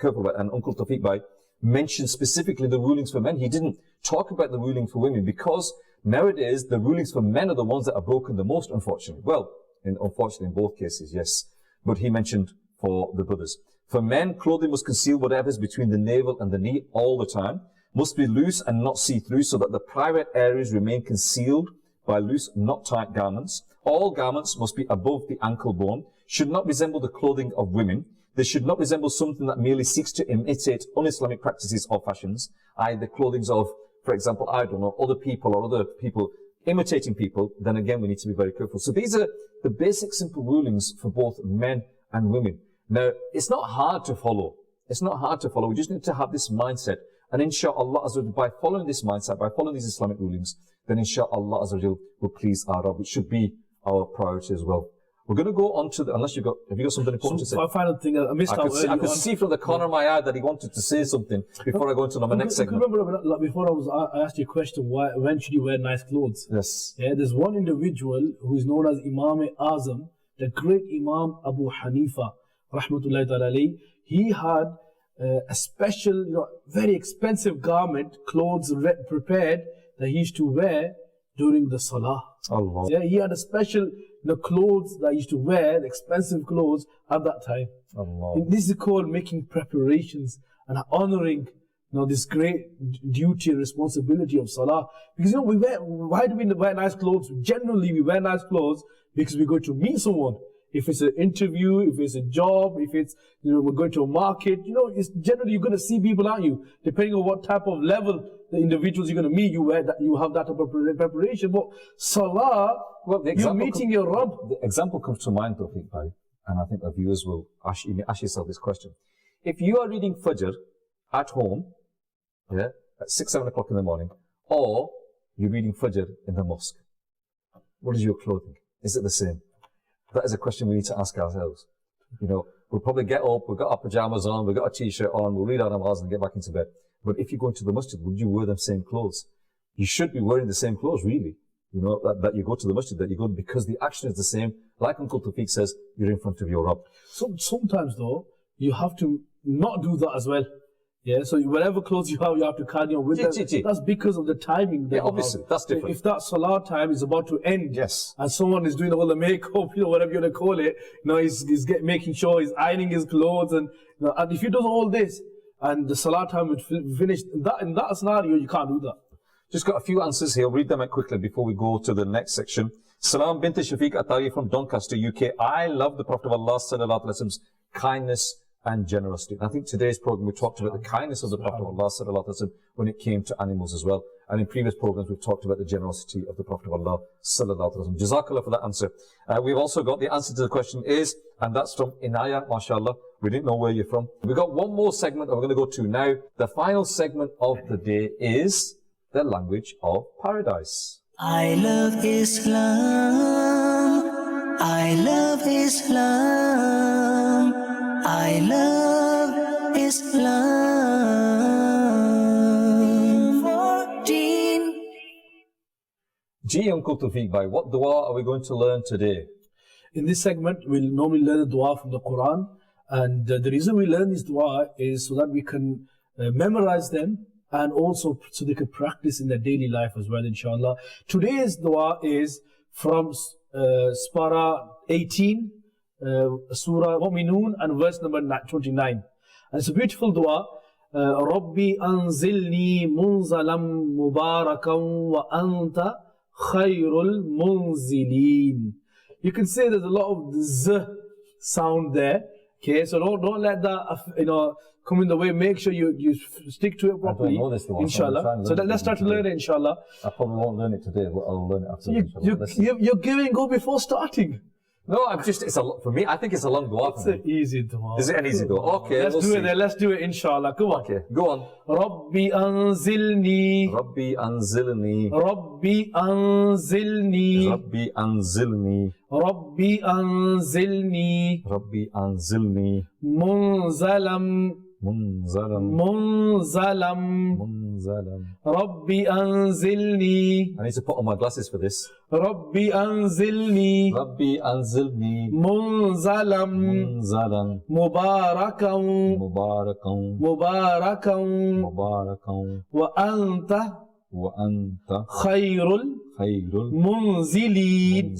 careful about it. And Uncle Tawfiq mentioned specifically the rulings for men. He didn't talk about the rulings for women because nowadays the rulings for men are the ones that are broken the most, unfortunately. Well, unfortunately in both cases, yes. But he mentioned for the brothers. For men, clothing must conceal whatever is between the navel and the knee all the time, must be loose and not see-through so that the private areas remain concealed by loose, not tight garments. All garments must be above the ankle bone, should not resemble the clothing of women. They should not resemble something that merely seeks to imitate un-Islamic practices or fashions, i.e. the clothing of, for example, I don't know, other people or other people imitating people. Then again, we need to be very careful. So these are the basic simple rulings for both men and women. Now, it's not hard to follow. It's not hard to follow. We just need to have this mindset. And inshaAllah, by following this mindset, by following these Islamic rulings, then inshaAllah will please our Rabb, which should be our priority as well. We're going to go on to have you got something important to say? Final thing, I missed out earlier. I could see from the corner of my eye that he wanted to say something before I go into my next segment. Remember, before I asked you a question, when should you wear nice clothes? Yes. There's one individual who is known as Imam Azam, the great Imam Abu Hanifa, rahmatullahi ta'ala alayhi. He had a special, very expensive garment, clothes prepared that he used to wear during the salah. Allah. Yeah, he had a special clothes that he used to wear, the expensive clothes at that time. Allah. And this is called making preparations and honoring this great duty and responsibility of salah. Because why do we wear nice clothes? Generally we wear nice clothes because we go to meet someone. If it's an interview, if it's a job, if it's we're going to a market, it's generally you're going to see people, aren't you? Depending on what type of level the individuals you're going to meet, you have that type of preparation. But salah, you're meeting your Rabb. The example comes to mind, Tawfiq Bhai, and I think our viewers will ask yourself this question. If you are reading Fajr at home, at 6, 7 o'clock in the morning, or you're reading Fajr in the mosque, what is your clothing? Is it the same? That is a question we need to ask ourselves. We'll probably get up, we've got our pajamas on, we've got a t-shirt on, we'll read our namaz and get back into bed. But if you go into the masjid, would you wear the same clothes? You should be wearing the same clothes, really. That you go to the masjid, that you go, because the action is the same. Like Uncle Tawfiq says, you're in front of your Rabb. Sometimes though, you have to not do that as well. Yeah, so whatever clothes you have to carry on with them. That's because of the timing. Obviously, that's different. If that salah time is about to end, yes, and someone is doing all the makeup, whatever you want to call it, he's making sure he's ironing his clothes, and if he does all this, and the salah time would finish, in that scenario, you can't do that. Just got a few answers here. I'll read them out quickly before we go to the next section. Salam bint Shafiq Atari from Doncaster, UK. I love the Prophet of Allah sallallahu alaihi wasallam's kindness and generosity. I think today's program we talked about the kindness of the Prophet of Allah sallallahu alaihi wasallam when it came to animals as well. And in previous programs we've talked about the generosity of the Prophet of Allah sallallahu alaihi wasallam. Jazakallah for that answer. We've also got the answer to the question is, and that's from Inaya, mashallah. We didn't know where you're from. We've got one more segment that we're going to go to now. The final segment of the day is the language of paradise. I love Islam. I love Islam. I love Islam. 14. Gee, Uncle Tawfiq Bhai, what dua are we going to learn today? In this segment, we'll normally learn the dua from the Quran. And the reason we learn this dua is so that we can memorize them, and also so they can practice in their daily life as well, inshallah. Today's dua is from Spara 18, Surah Mu'minun, and verse number 29. And it's a beautiful dua. Rabbi anzilni munzalam mubarakan wa anta khayrul munzilin. You can say there's a lot of z sound there. Okay, so don't let that come in the way. Make sure you stick to it properly. I don't know this one, inshallah. So let's start to learn it, inshallah. I probably won't learn it today, but I'll learn it after. You're giving go before starting. No, for me, I think it's a long dua. It's an easy dua. Is it an easy dua? Okay, let's do it, inshallah. Come on. Okay, go on. Rabbi anzilni. Rabbi anzilni. Rabbi anzilni. Rabbi anzilni. Rabbi anzilni. Rabbi anzilni. Munzalam. Rabbi anzilni. I need to put on my glasses for this. Rabbi anzilni. Rabbi anzilni. Munzalam. Mubarakan. Wa anta. Khayrul munzilin.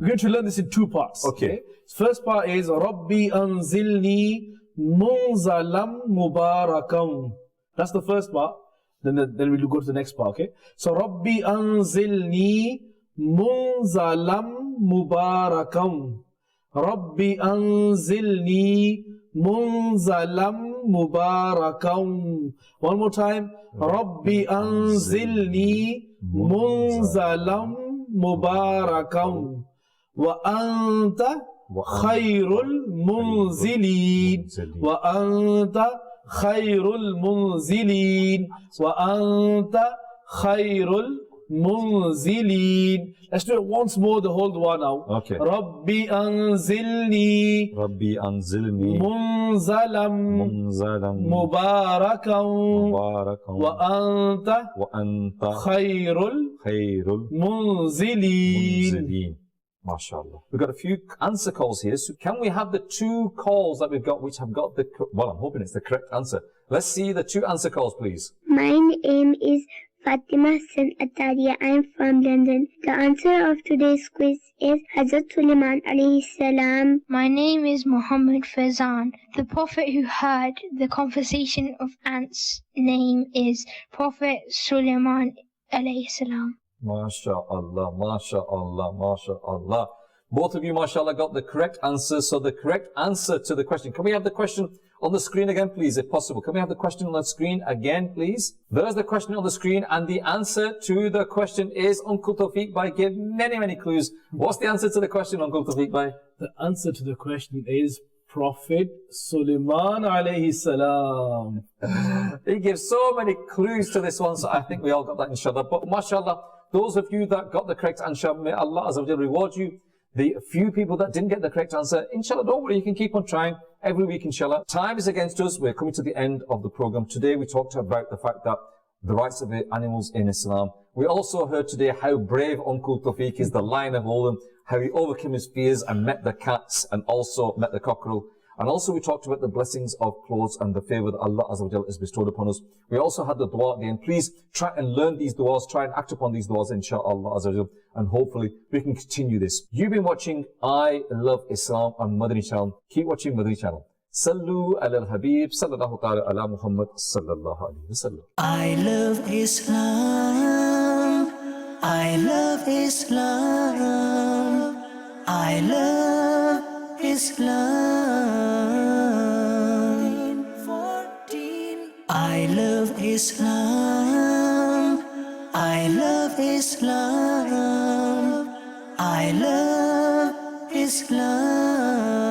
We're going to learn this in two parts. Okay. First part is Rabbi anzilni munzalam mubarakan. That's the first part. Then we'll go to the next part. Okay. So Rabbi anzilni munzalam mubarakan. Rabbi anzilni munzalam mubarakan. One more time. Rabbi anzilni munzalam mubarakan. Wa anta khayrul munzilin. Wa anta khayrul munzilin. Wa anta khayrul munzilin. Let's do it once more, the whole dua now. Okay. Rabbi anzilni. Rabbi anzilni. Munzalam. Mubarakan. Wa anta. Khayrul munzilin. MashaAllah. We've got a few answer calls here. So can we have the 2 calls that we've got which have got the, well, I'm hoping it's the correct answer. Let's see the 2 answer calls, please. My name is Fatima Hassan Ataria. I am from London. The answer of today's quiz is Hazrat Sulaiman alayhi salam. My name is Muhammad Faizan. The Prophet who heard the conversation of ants' name is Prophet Sulaiman alayhi salam. MashaAllah, MashaAllah, MashaAllah. Both of you, MashaAllah, got the correct answer. So the correct answer to the question. Can we have the question on the screen again, please, if possible? Can we have the question on the screen again, please? There's the question on the screen, and the answer to the question is, Uncle Tawfiq Bhai gave many, many clues. What's the answer to the question, Uncle Tawfiq Bhai? The answer to the question is Prophet Sulaiman alayhi salam. He gives so many clues to this one, so I think we all got that, inshallah. But MashaAllah, those of you that got the correct answer, may Allah Azza wa Jalla reward you. The few people that didn't get the correct answer, inshallah, don't worry, you can keep on trying every week, inshallah. Time is against us. We're coming to the end of the program. Today we talked about the fact that the rights of the animals in Islam. We also heard today how brave Uncle Tawfiq is, the lion of all them, how he overcame his fears and met the cats and also met the cockerel. And also we talked about the blessings of clothes and the favor that Allah Azza wa Jalla has bestowed upon us. We also had the dua at the end. Please try and learn these duas, try and act upon these duas, inshaAllah Azza wa Jalla, and hopefully we can continue this. You've been watching I Love Islam on Madani Channel. Keep watching Madani Channel. Sallu ala al-Habib, sallallahu ta'ala ala Muhammad, sallallahu alayhi wa sallam. I love Islam. I love Islam. I love Islam. I love Islam. I love Islam. I love Islam.